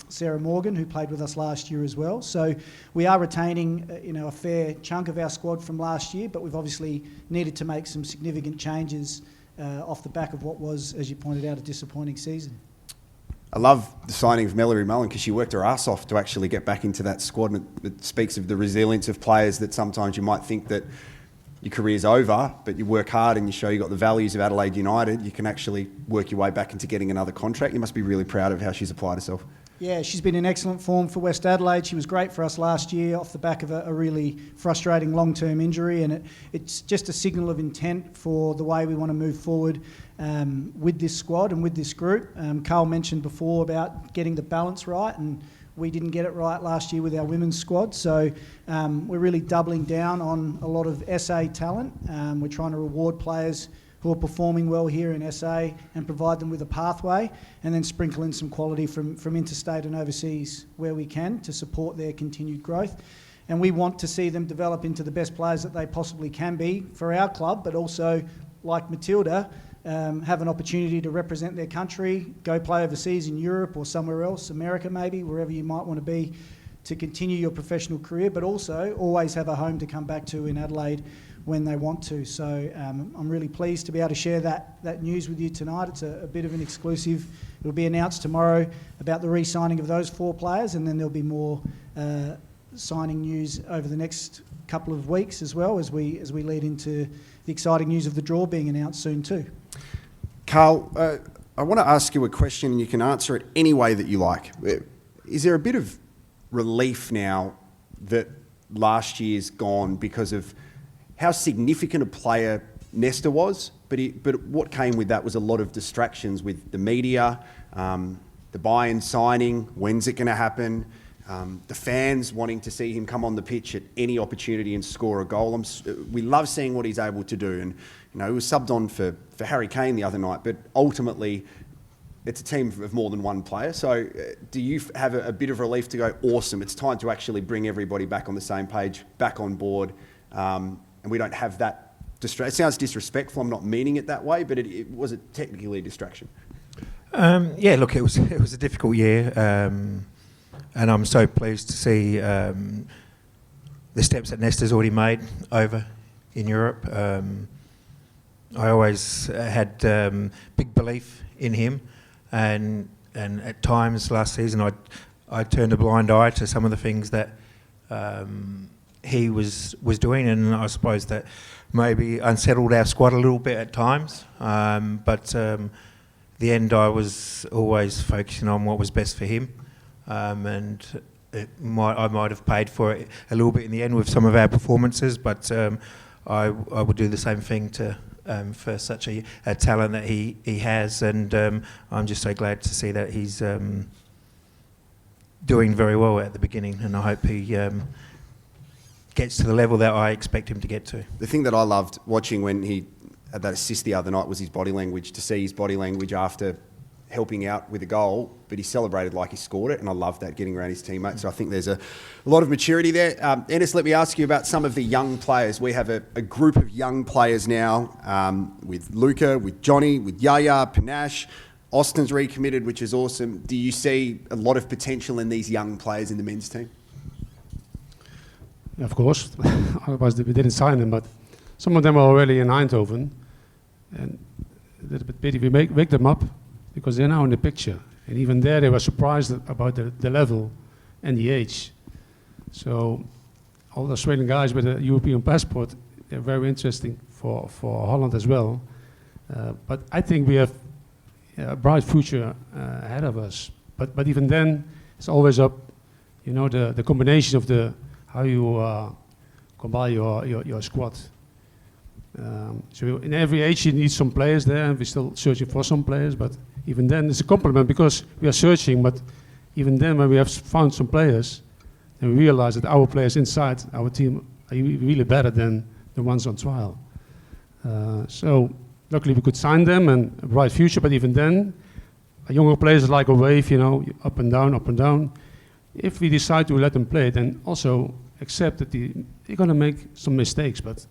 Sarah Morgan, who played with us last year as well. So we are retaining a fair chunk of our squad from last year, but we've obviously needed to make some significant changes off the back of what was, as you pointed out, a disappointing season. I love the signing of Mallory Mullen because she worked her ass off to actually get back into that squad, and it speaks of the resilience of players that sometimes you might think that your career's over, but you work hard and you show you got the values of Adelaide United, you can actually work your way back into getting another contract. You must be really proud of how she's applied herself. Yeah, she's been in excellent form for West Adelaide. She was great for us last year off the back of a really frustrating long-term injury, and it's just a signal of intent for the way we want to move forward with this squad and with this group. Carl mentioned before about getting the balance right, and we didn't get it right last year with our women's squad, so we're really doubling down on a lot of SA talent. We're trying to reward players who are performing well here in SA and provide them with a pathway, and then sprinkle in some quality from interstate and overseas where we can to support their continued growth. And we want to see them develop into the best players that they possibly can be for our club, but also, like Matilda, have an opportunity to represent their country, go play overseas in Europe or somewhere else, America maybe, wherever you might want to be, to continue your professional career, but also always have a home to come back to in Adelaide when they want to. So I'm really pleased to be able to share that news with you tonight. It's a bit of an exclusive. It'll be announced tomorrow about the re-signing of those 4 players, and then there'll be more signing news over the next couple of weeks as well, as we lead into the exciting news of the draw being announced soon too. Carl, I want to ask you a question, and you can answer it any way that you like. Is there a bit of relief now that last year's gone because of how significant a player Nesta was, but what came with that was a lot of distractions with the media, the buy-in signing, when's it going to happen, the fans wanting to see him come on the pitch at any opportunity and score a goal. We love seeing what he's able to do, and he was subbed on for Harry Kane the other night, but ultimately it's a team of more than one player. So do you have a bit of relief to go, awesome, it's time to actually bring everybody back on the same page, back on board, and we don't have that distraction? It sounds disrespectful, I'm not meaning it that way, but it was a technically a distraction. Yeah, look, it was a difficult year, and I'm so pleased to see the steps that Nesta's already made over in Europe. I always had big belief in him, and at times last season I turned a blind eye to some of the things that he was doing, and I suppose that maybe unsettled our squad a little bit at times. But the end, I was always focusing on what was best for him, and I might have paid for it a little bit in the end with some of our performances, but I would do the same thing for such a talent that he has, and I'm just so glad to see that he's doing very well at the beginning, and I hope he gets to the level that I expect him to get to. The thing that I loved watching when he had that assist the other night was his body language, to see his body language after helping out with a goal, but he celebrated like he scored it, and I love that, getting around his teammates. So I think there's a lot of maturity there. Ernest, let me ask you about some of the young players. We have a group of young players now, with Luca, with Johnny, with Yaya, Panache. Austin's recommitted, which is awesome. Do you see a lot of potential in these young players in the men's team? Of course, otherwise we didn't sign them, but some of them are already in Eindhoven, and a little bit pity we wake them up, because they're now in the picture, and even there they were surprised about the level and the age. So all the Australian guys with a European passport, they're very interesting for Holland as well. But I think we have a bright future ahead of us. But even then, it's always up, the combination of how you combine your squad. So in every age you need some players there, and we're still searching for some players, but even then it's a compliment, because we are searching, but even then when we have found some players, and we realize that our players inside our team are really better than the ones on trial. So luckily we could sign them and a bright future, but even then, younger players are like a wave, up and down, up and down. If we decide to let them play, then also accept that they're going to make some mistakes, but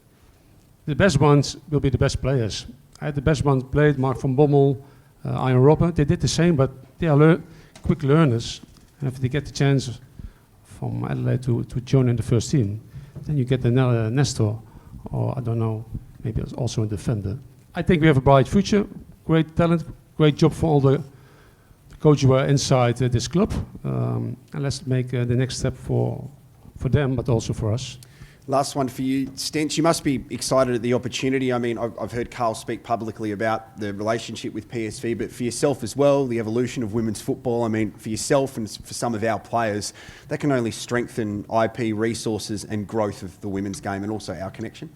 the best ones will be the best players. The best ones played, Mark van Bommel, Ian Robben. They did the same, but they are quick learners. And if they get the chance from Adelaide to join in the first team, then you get another Nestor, or I don't know, maybe also a defender. I think we have a bright future, great talent, great job for all the coaches who are inside this club. And let's make the next step for them, but also for us. Last one for you, Stents. You must be excited at the opportunity. I mean, I've heard Carl speak publicly about the relationship with PSV, but for yourself as well, the evolution of women's football. I mean, for yourself and for some of our players, that can only strengthen IP resources and growth of the women's game and also our connection.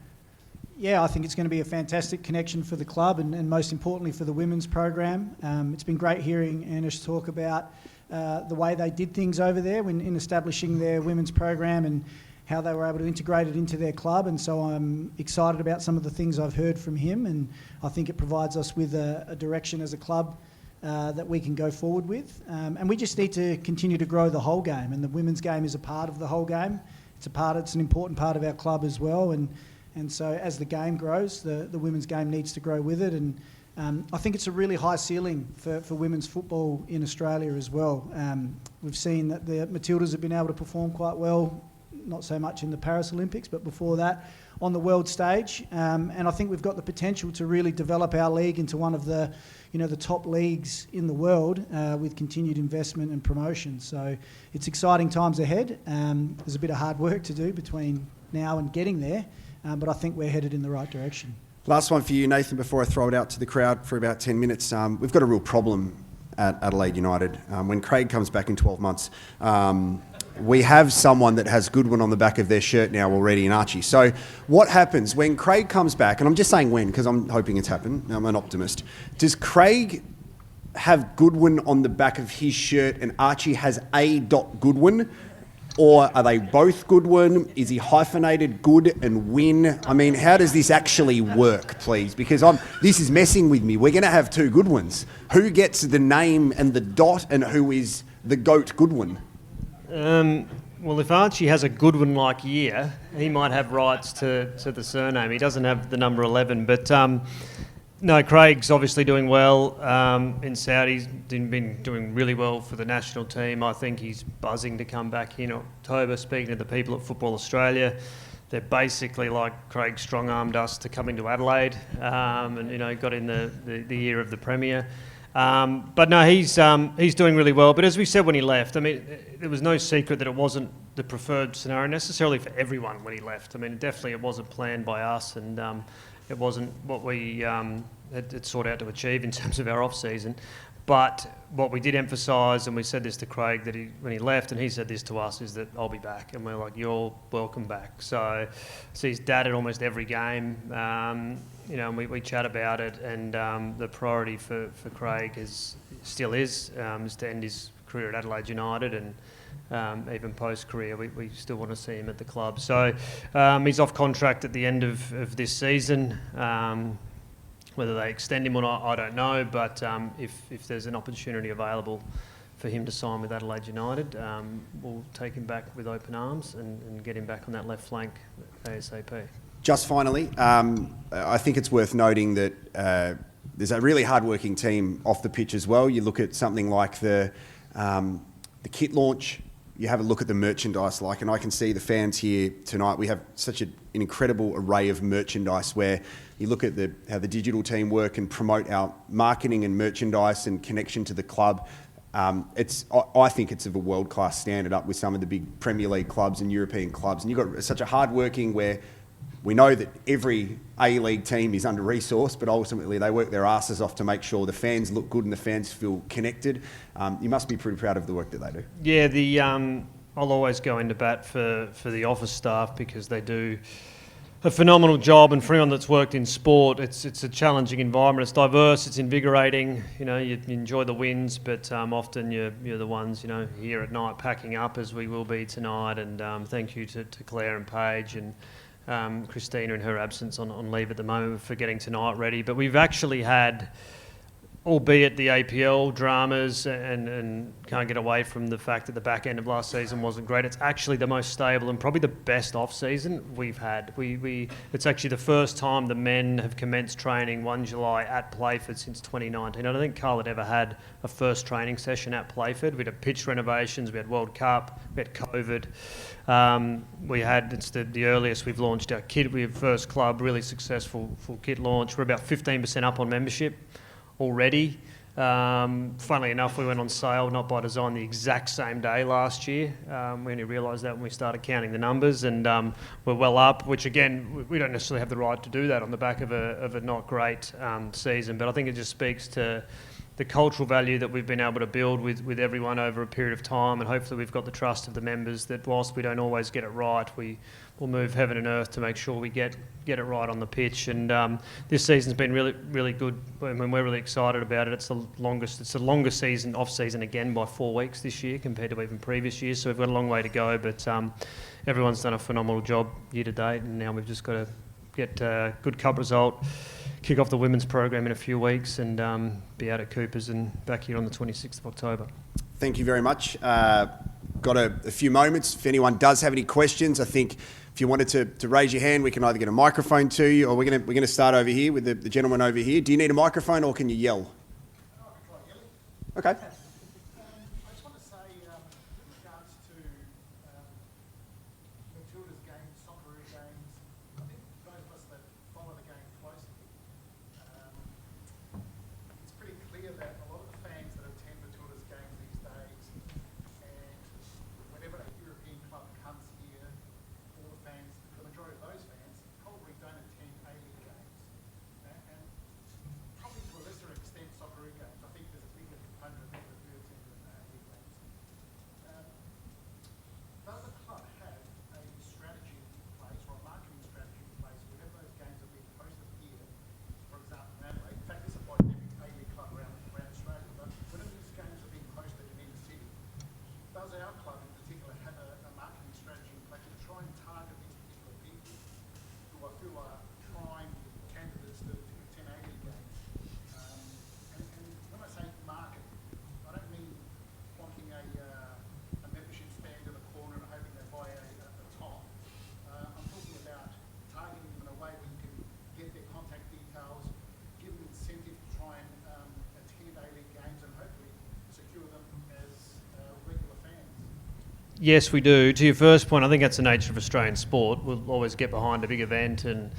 Yeah, I think it's going to be a fantastic connection for the club and most importantly for the women's program. It's been great hearing Ernest talk about the way they did things over there in establishing their women's program and how they were able to integrate it into their club, and so I'm excited about some of the things I've heard from him, and I think it provides us with a direction as a club that we can go forward with. And we just need to continue to grow the whole game, and the women's game is a part of the whole game. It's an important part of our club as well, and so as the game grows, the women's game needs to grow with it, and I think it's a really high ceiling for women's football in Australia as well. We've seen that the Matildas have been able to perform quite well, not so much in the Paris Olympics, but before that on the world stage. And I think we've got the potential to really develop our league into one of the top leagues in the world with continued investment and promotion. So it's exciting times ahead. There's a bit of hard work to do between now and getting there, but I think we're headed in the right direction. Last one for you, Nathan, before I throw it out to the crowd for about 10 minutes. We've got a real problem at Adelaide United. When Craig comes back in 12 months, we have someone that has Goodwin on the back of their shirt now already in Archie. So what happens when Craig comes back, and I'm just saying when because I'm hoping it's happened, I'm an optimist. Does Craig have Goodwin on the back of his shirt and Archie has A. Goodwin? Or are they both Goodwin? Is he hyphenated good and win? I mean, how does this actually work, please? Because this is messing with me. We're going to have two Goodwins. Who gets the name and the dot and who is the GOAT Goodwin? Well, if Archie has a Goodwin-like year, he might have rights to the surname. He doesn't have the number 11, but no, Craig's obviously doing well in Saudi. He's been doing really well for the national team. I think he's buzzing to come back in October. Speaking to the people at Football Australia, they're basically like Craig strong-armed us to coming to Adelaide, and got in the year of the Premier. But no, he's doing really well. But as we said when he left, I mean, there was no secret that it wasn't the preferred scenario necessarily for everyone when he left. I mean, it wasn't planned by us, and it wasn't what we had sought out to achieve in terms of our off-season. But what we did emphasise, and we said this to Craig when he left, and he said this to us, is that I'll be back. And we're like, you're welcome back. So he's dad at almost every game. And we chat about it, and the priority for Craig still is to end his career at Adelaide United, and even post-career, we still want to see him at the club. So he's off contract at the end of this season. Whether they extend him or not, I don't know, but if there's an opportunity available for him to sign with Adelaide United, we'll take him back with open arms and get him back on that left flank ASAP. Just finally, I think it's worth noting that there's a really hard-working team off the pitch as well. You look at something like the kit launch, you have a look at the merchandise, and I can see the fans here tonight. We have such an incredible array of merchandise where you look at how the digital team work and promote our marketing and merchandise and connection to the club. I think it's of a world-class standard up with some of the big Premier League clubs and European clubs. And you've got such a hard-working where we know that every A-League team is under-resourced, but ultimately they work their asses off to make sure the fans look good and the fans feel connected. You must be pretty proud of the work that they do. Yeah, I'll always go into bat for the office staff because they do a phenomenal job, and for anyone that's worked in sport, it's a challenging environment. It's diverse, it's invigorating. You know, you enjoy the wins, but often you're the ones, you know, here at night packing up, as we will be tonight. And thank you to Claire and Paige and Christina in her absence on leave at the moment for getting tonight ready. But we've actually had, albeit the APL dramas, and can't get away from the fact that the back end of last season wasn't great, it's actually the most stable and probably the best off-season we've had. It's actually the first time the men have commenced training 1 July at Playford since 2019. I don't think Carl had ever had a first training session at Playford. We had pitch renovations, we had World Cup, we had COVID. It's the earliest we've launched our kit. We have first club, really successful full kit launch. We're about 15% up on membership already. Funnily enough, we went on sale, not by design, the exact same day last year. We only realised that when we started counting the numbers, and we're well up, which again, we don't necessarily have the right to do that on the back of a not great season, but I think it just speaks to the cultural value that we've been able to build with everyone over a period of time, and hopefully we've got the trust of the members that whilst we don't always get it right, we will move heaven and earth to make sure we get it right on the pitch. And this season's been really, really good. I mean, we're really excited about it. It's the longest season, off-season again, by 4 weeks this year compared to even previous years, so we've got a long way to go, but everyone's done a phenomenal job year to date, and now we've just got to get a good cup result, kick off the women's program in a few weeks, and be out at Coopers and back here on the 26th of October. Thank you very much. Got a few moments. If anyone does have any questions, I think if you wanted to raise your hand, we can either get a microphone to you, or we're going to start over here with the gentleman over here. Do you need a microphone, or can you yell? Okay. I just want to say, with regards to Matilda's games, Socceroo games, I think those of us that follow the game closely, it's pretty clear that a lot of the fans that attend Matilda's games these days, and whenever a European club comes here, all the fans, the majority of those fans, probably don't attend A-League games. And probably to a lesser extent Socceroo games. I think there's a bigger component of people that do attend A-League games. Does the club have a strategy in place, or a marketing strategy in place, whenever those games are being hosted here, for example in Adelaide? In fact, this applies to every A-League club around Australia, but whenever these games are being hosted in any city, does our club in particular have a marketing strategy in place to try and target these particular people who are prime candidates to attend A-League games? And when I say market, I don't mean plonking a membership stand in a corner and hoping they buy a top. I'm talking about targeting them in a way where you can get their contact details, give them incentive to try and attend A-League games, and hopefully secure them as regular fans. Yes, we do. To your first point, I think that's the nature of Australian sport. We'll always get behind a big event, and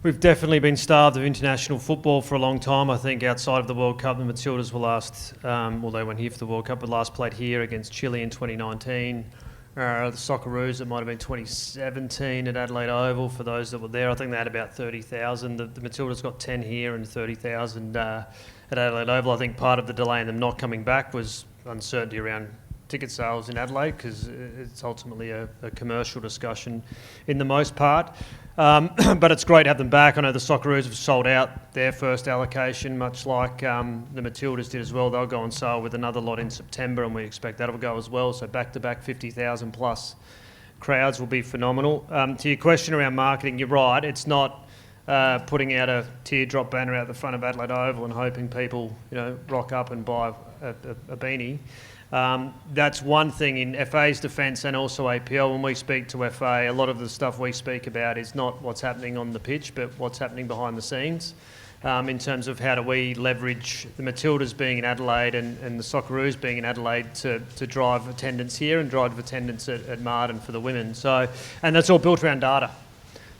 we've definitely been starved of international football for a long time. I think outside of the World Cup, the Matildas were last, they went here for the World Cup, but last played here against Chile in 2019. The Socceroos, it might have been 2017 at Adelaide Oval for those that were there. I think they had about 30,000. The Matildas got 10 here and 30,000 at Adelaide Oval. I think part of the delay in them not coming back was uncertainty around ticket sales in Adelaide, because it's ultimately a commercial discussion in the most part. But it's great to have them back. I know the Socceroos have sold out their first allocation, much like the Matildas did as well. They'll go on sale with another lot in September, and we expect that'll go as well. So back-to-back 50,000 plus crowds will be phenomenal. To your question around marketing, you're right. It's not putting out a teardrop banner out the front of Adelaide Oval and hoping people, rock up and buy a beanie. That's one thing in FA's defence, and also APL. When we speak to FA, a lot of the stuff we speak about is not what's happening on the pitch, but what's happening behind the scenes, in terms of how do we leverage the Matildas being in Adelaide and the Socceroos being in Adelaide to drive attendance here and drive attendance at Martin for the women. So, and that's all built around data.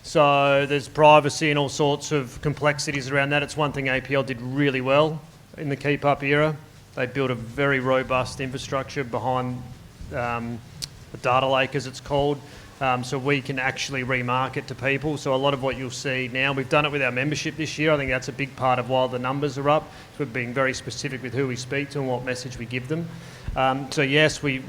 So there's privacy and all sorts of complexities around that. It's one thing APL did really well in the keep-up era. They built a very robust infrastructure behind the data lake, as it's called, so we can actually remarket to people. So a lot of what you'll see now, we've done it with our membership this year. I think that's a big part of why the numbers are up. So we're being very specific with who we speak to and what message we give them. So yes, the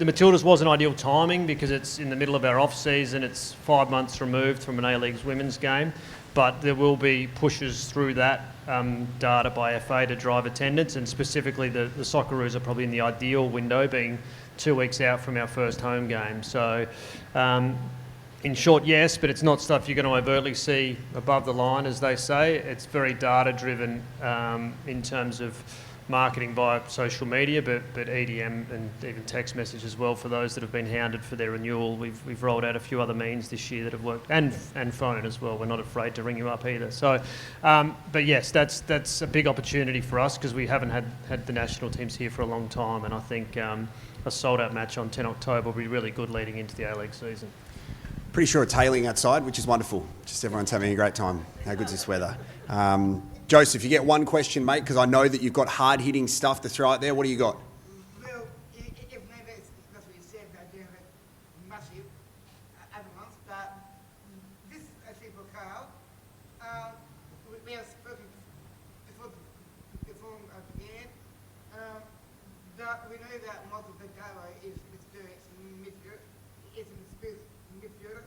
Matildas wasn't ideal timing because it's in the middle of our off season. It's 5 months removed from an A-League's women's game, but there will be pushes through that data by FA to drive attendance, and specifically the Socceroos are probably in the ideal window, being 2 weeks out from our first home game. So in short, yes, but it's not stuff you're going to overtly see above the line, as they say. It's very data driven in terms of marketing via social media, but EDM and even text message as well for those that have been hounded for their renewal. We've rolled out a few other means this year that have worked, and phone as well. We're not afraid to ring you up either. So, but yes, that's a big opportunity for us because we haven't had the national teams here for a long time, and I think a sold-out match on 10 October will be really good leading into the A-League season. Pretty sure it's hailing outside, which is wonderful. Just everyone's having a great time. How good's this weather? Joseph, you get one question, mate, because I know that you've got hard-hitting stuff to throw out there. What do you got? Well, if maybe that's what you said, that they have a massive advance, but this is actually for Carl. We have spoken before began, that we know that most of the Carlo is experienced midfielder, is an experienced midfielder.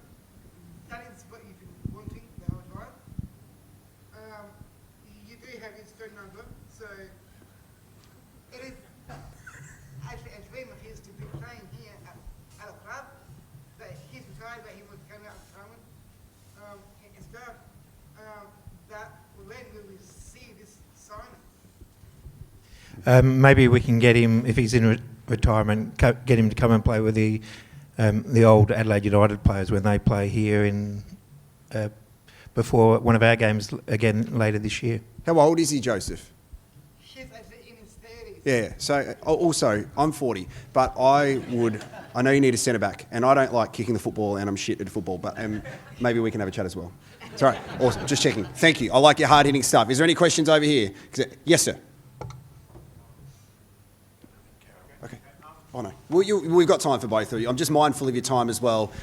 That is what you've been wanting the whole time. You do have his phone number, so it is actually a dream of his to be playing here at a club. But he's retired, but he was coming out of tournament and stuff. That when will we see this signing? Maybe we can get him, if he's in retirement, get him to come and play with the old Adelaide United players when they play here in before one of our games again later this year. How old is he, Joseph? He's actually in his 30s. Yeah, so also, I'm 40, but I know you need a centre-back, and I don't like kicking the football, and I'm shit at football, but maybe we can have a chat as well. It's all right, awesome, just checking. Thank you, I like your hard-hitting stuff. Is there any questions over here? Yes, sir. Okay. Oh, no. We've got time for both of you. I'm just mindful of your time as well.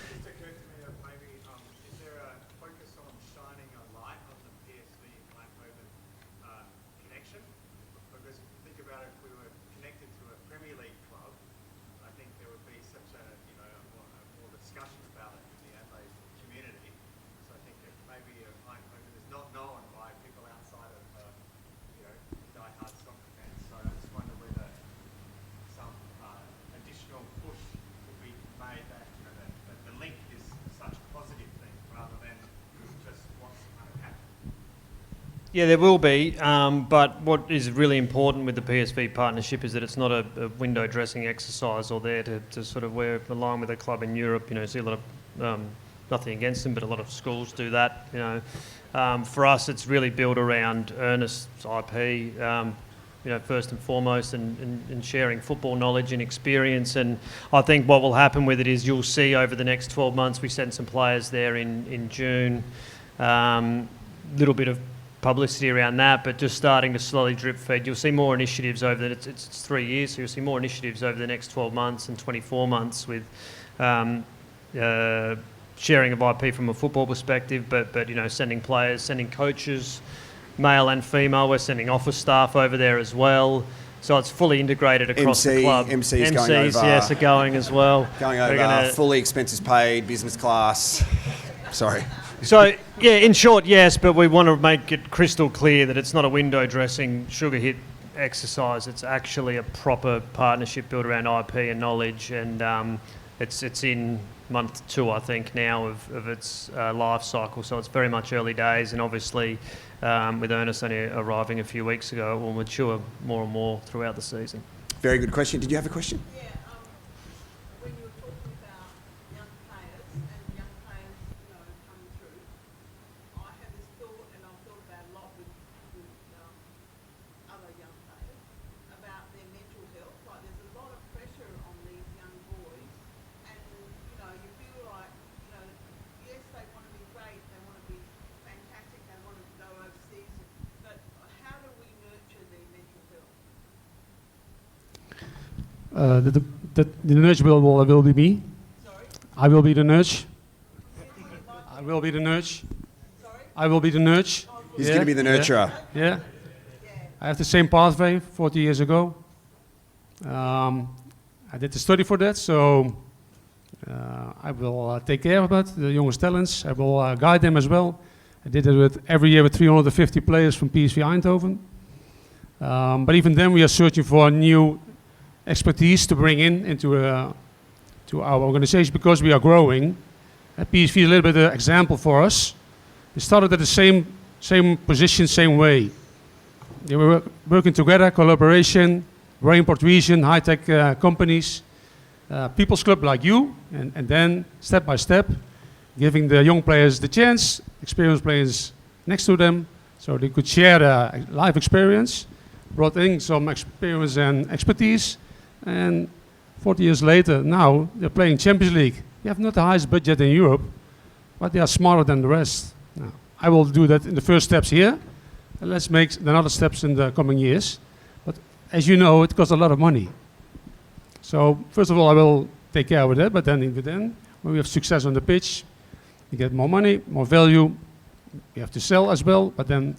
Yeah, there will be, but what is really important with the PSV partnership is that it's not a window dressing exercise or there to sort of wear along with a club in Europe. You know, see a lot of, nothing against them, but a lot of schools do that. You know, for us, it's really built around Ernest's IP. You know, first and foremost, and sharing football knowledge and experience. And I think what will happen with it is you'll see over the next 12 months, we sent some players there in June. Little bit of publicity around that, but just starting to slowly drip feed. You'll see more initiatives over it's 3 years, so you'll see more initiatives over the next 12 months and 24 months with sharing of IP from a football perspective, but you know, sending players, sending coaches, male and female. We're sending office staff over there as well. So it's fully integrated across the club. MCs going over. Yes, are going as well. Going over, fully expenses paid, business class. Sorry. So, yeah, in short, yes, but we want to make it crystal clear that it's not a window dressing sugar hit exercise. It's actually a proper partnership built around IP and knowledge, and it's in month 2, I think, now of its life cycle. So it's very much early days, and obviously with Ernest only arriving a few weeks ago, it will mature more and more throughout the season. Very good question. Did you have a question? Yeah, when you were talking about young players and young players, you know, coming through, I have this thought, and I've thought about a lot with other young players, about their mental health. Like, there's a lot of pressure on these young boys, and, you know, you feel like, you know, yes, they want to be great, they want to be fantastic, they want to go overseas, but how do we nurture their mental health? The nurture will be me. Sorry? I will be the nudge. I will be the nudge. I will be the nudge. He's going to be the nurturer. Yeah. I have the same pathway 40 years ago. I did the study for that, so I will take care of that, the youngest talents. I will guide them as well. I did it every year with 350 players from PSV Eindhoven. But even then, we are searching for new expertise to bring into to our organization because we are growing. PSV is a little bit an example for us. We started at the same position, same way. They were working together, collaboration, very important region, high-tech companies, people's club like you, and then step by step, giving the young players the chance, experienced players next to them, so they could share their life experience, brought in some experience and expertise, and 40 years later, now they're playing Champions League. They have not the highest budget in Europe, but they are smarter than the rest. Now, I will do that in the first steps here, and let's make the other steps in the coming years. But as you know, it costs a lot of money. So first of all, I will take care of that, but then when we have success on the pitch, we get more money, more value. We have to sell as well, but then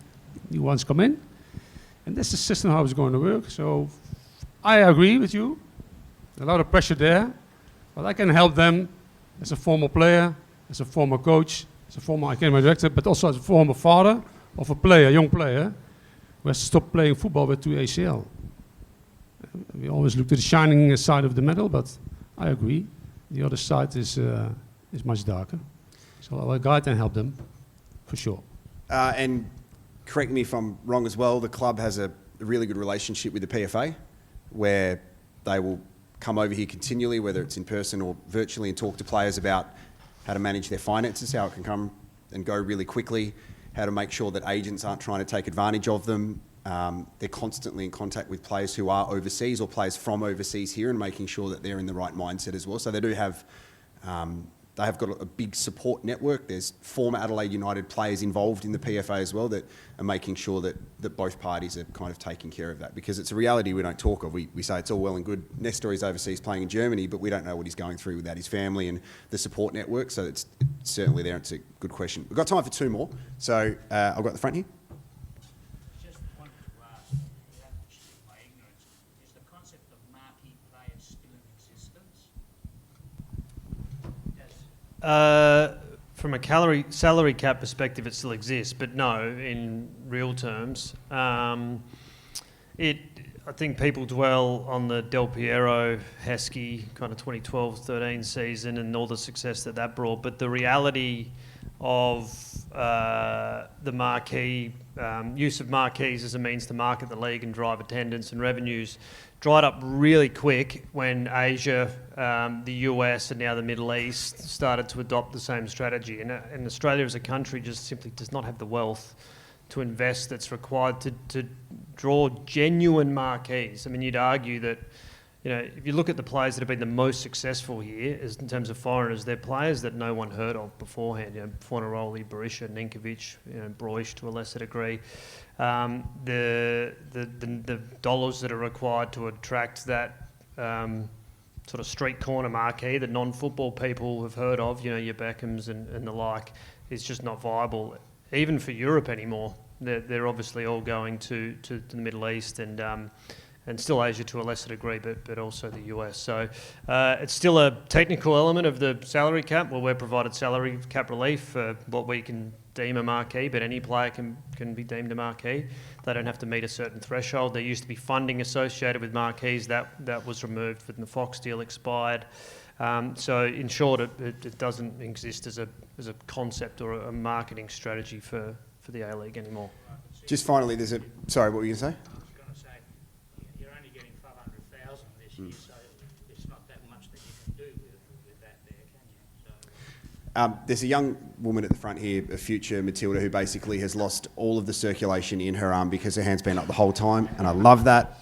new ones come in. And that's the system how it's going to work. So I agree with you. A lot of pressure there, but I can help them as a former player, as a former coach, as a former academy director, but also as a former father of a player, young player, who has to stop playing football with 2 ACL. We always look to the shining side of the medal, but I agree. The other side is much darker. So I will guide and help them, for sure. And correct me if I'm wrong as well, the club has a really good relationship with the PFA, where they will come over here continually, whether it's in person or virtually, and talk to players about how to manage their finances, how it can come and go really quickly, how to make sure that agents aren't trying to take advantage of them. They're constantly in contact with players who are overseas or players from overseas here, and making sure that they're in the right mindset as well. So they do have, they have got a big support network. There's former Adelaide United players involved in the PFA as well that are making sure that both parties are kind of taking care of that, because it's a reality we don't talk of. We say it's all well and good. Nestor is overseas playing in Germany, but we don't know what he's going through without his family and the support network. So it's certainly there. It's a good question. We've got time for 2 more. So I've got the front here. From a salary cap perspective, it still exists, but no, in real terms. I think people dwell on the Del Piero, Heskey kind of 2012-13 season and all the success that brought, but the reality of the marquee, use of marquees as a means to market the league and drive attendance and revenues dried up really quick when Asia, the US and now the Middle East started to adopt the same strategy. And Australia as a country just simply does not have the wealth to invest that's required to draw genuine marquees. I mean, you'd argue that, you know, if you look at the players that have been the most successful here, as in terms of foreigners, they're players that no one heard of beforehand. You know, Fornaroli, Berisha, Ninkovic, you know, Broish to a lesser degree. The dollars that are required to attract that sort of street corner marquee that non-football people have heard of, you know, your Beckhams and the like, is just not viable, even for Europe anymore. They're obviously all going to the Middle East and still Asia to a lesser degree, but also the US. So it's still a technical element of the salary cap, where we're provided salary cap relief for what we can deem a marquee, but any player can be deemed a marquee. They don't have to meet a certain threshold. There used to be funding associated with marquees. That was removed when the Fox deal expired. So in short, it doesn't exist as a concept or a marketing strategy for the A-League anymore. Just finally, sorry, what were you going to say? So it's not that much that you can do with that there, can you? So There's a young woman at the front here, a future Matilda, who basically has lost all of the circulation in her arm because her hand's been up the whole time, and I love that.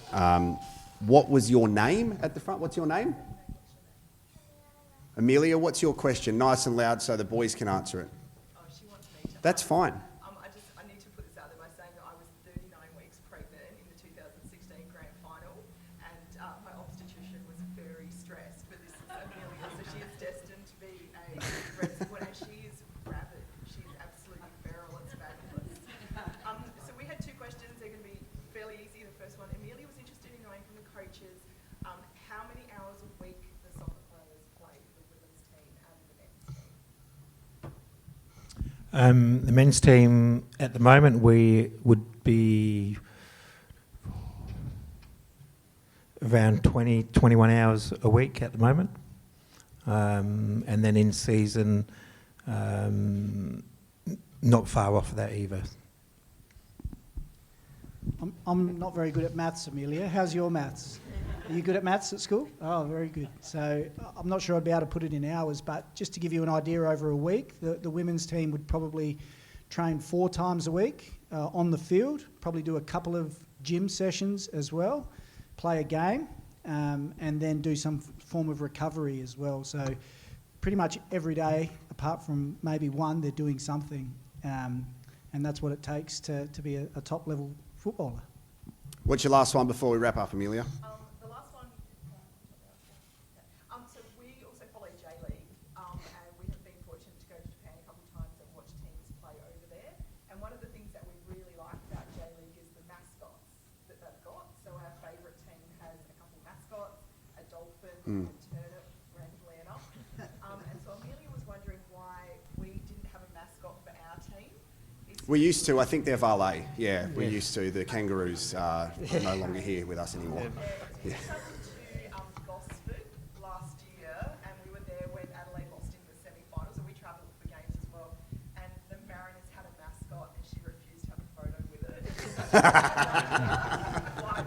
What was your name at the front? What's your name? Amelia, what's your question? Nice and loud so the boys can answer it. Oh, she wants me to. That's fine. I need to put this out there by saying that I was 39 weeks pregnant in the 2016 grand final, and my obstetrician was very stressed, but this is Amelia, so she is destined to be a Red supporter, and she is rabid. She's absolutely feral. It's fabulous. So we had two questions. They're going to be fairly easy. The first one, Amelia was interested in knowing from the coaches how many hours a week the soccer players play for the women's team and the men's team. The men's team, at the moment, we would be around 20, 21 hours a week at the moment. And then in season, not far off of that either. I'm not very good at maths, Amelia. How's your maths? Are you good at maths at school? Oh, very good. So I'm not sure I'd be able to put it in hours, but just to give you an idea, over a week, the women's team would probably train 4 times a week on the field, probably do a couple of gym sessions as well, play a game, and then do some form of recovery as well. So pretty much every day, apart from maybe one, they're doing something. And that's what it takes to be a top-level footballer. What's your last one before we wrap up, Amelia? The last one, so we also follow J-League, and we have been fortunate to go to Japan a couple of times and watch teams play over there. And one of the things that we really like about J-League is the mascots that they've got. So our favourite team has a couple of mascots, a dolphin, and turnip, randomly enough. And so Amelia was wondering why we didn't have a mascot for our team. We used to. I think they're valet. Yeah, we used to. The kangaroos are no longer here with us anymore. We travelled to Gosford last year, and we were there when Adelaide lost in the semi-finals, and we travelled for games as well. And the Mariners had a mascot, and she refused to have a photo with it. Why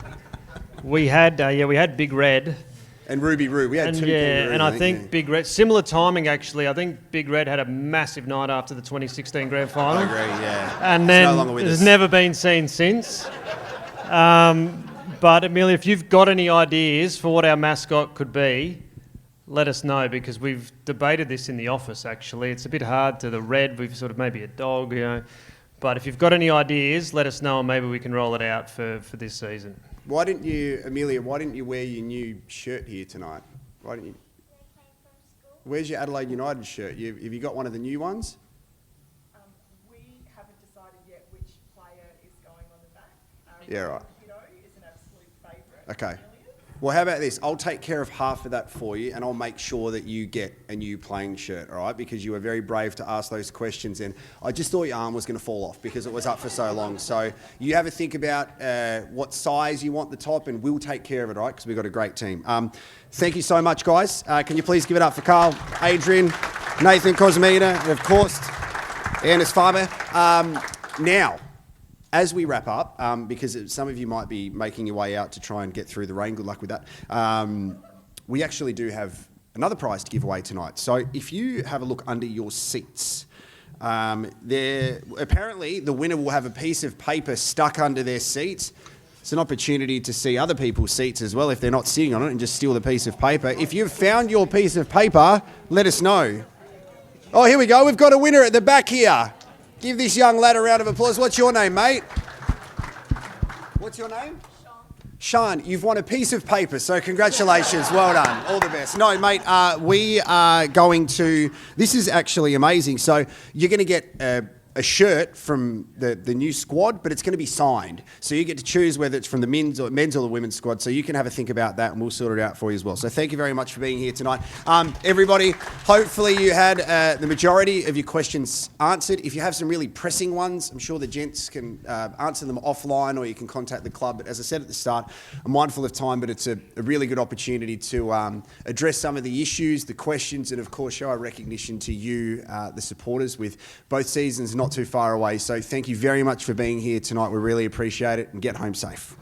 we didn't have one. We had Big Red. And Ruby Roo. We had two kangaroos. And I think Big Red, similar timing actually. I think Big Red had a massive night after the 2016 grand final. I agree, yeah. And then it's never been seen since. But Amelia, if you've got any ideas for what our mascot could be, let us know, because we've debated this in the office actually. It's a bit hard to the red, we've sort of maybe a dog, you know. But if you've got any ideas, let us know and maybe we can roll it out for this season. Why didn't you, Amelia, why didn't you wear your new shirt here tonight? Why didn't you? Where's your Adelaide United shirt? Have you got one of the new ones? We haven't decided yet which player is going on the back. Yeah, right. Hiroshi is an absolute favourite. Okay. Well, how about this? I'll take care of half of that for you, and I'll make sure that you get a new playing shirt, all right? Because you were very brave to ask those questions, and I just thought your arm was going to fall off because it was up for so long. So you have a think about what size you want the top, and we'll take care of it, all right? Because we've got a great team. Thank you so much, guys. Can you please give it up for Carl, Adrian, Nathan, Kosmina, and of course, Ernest, Faber. Now, as we wrap up, because some of you might be making your way out to try and get through the rain, good luck with that, we actually do have another prize to give away tonight. So if you have a look under your seats, apparently the winner will have a piece of paper stuck under their seat. It's an opportunity to see other people's seats as well if they're not sitting on it and just steal the piece of paper. If you've found your piece of paper, let us know. Oh, here we go. We've got a winner at the back here. Give this young lad a round of applause. What's your name, mate? What's your name? Sean, you've won a piece of paper, so congratulations. Well done. All the best. No, mate, we are going to... This is actually amazing. So you're going to get a shirt from the new squad, but it's going to be signed. So you get to choose whether it's from the men's or the women's squad. So you can have a think about that, and we'll sort it out for you as well. So thank you very much for being here tonight. Everybody, hopefully you had the majority of your questions answered. If you have some really pressing ones, I'm sure the gents can answer them offline, or you can contact the club. But as I said at the start, I'm mindful of time, but it's a really good opportunity to address some of the issues, the questions, and of course show our recognition to you, the supporters, with both seasons not too far away. So thank you very much for being here tonight. We really appreciate it, and get home safe.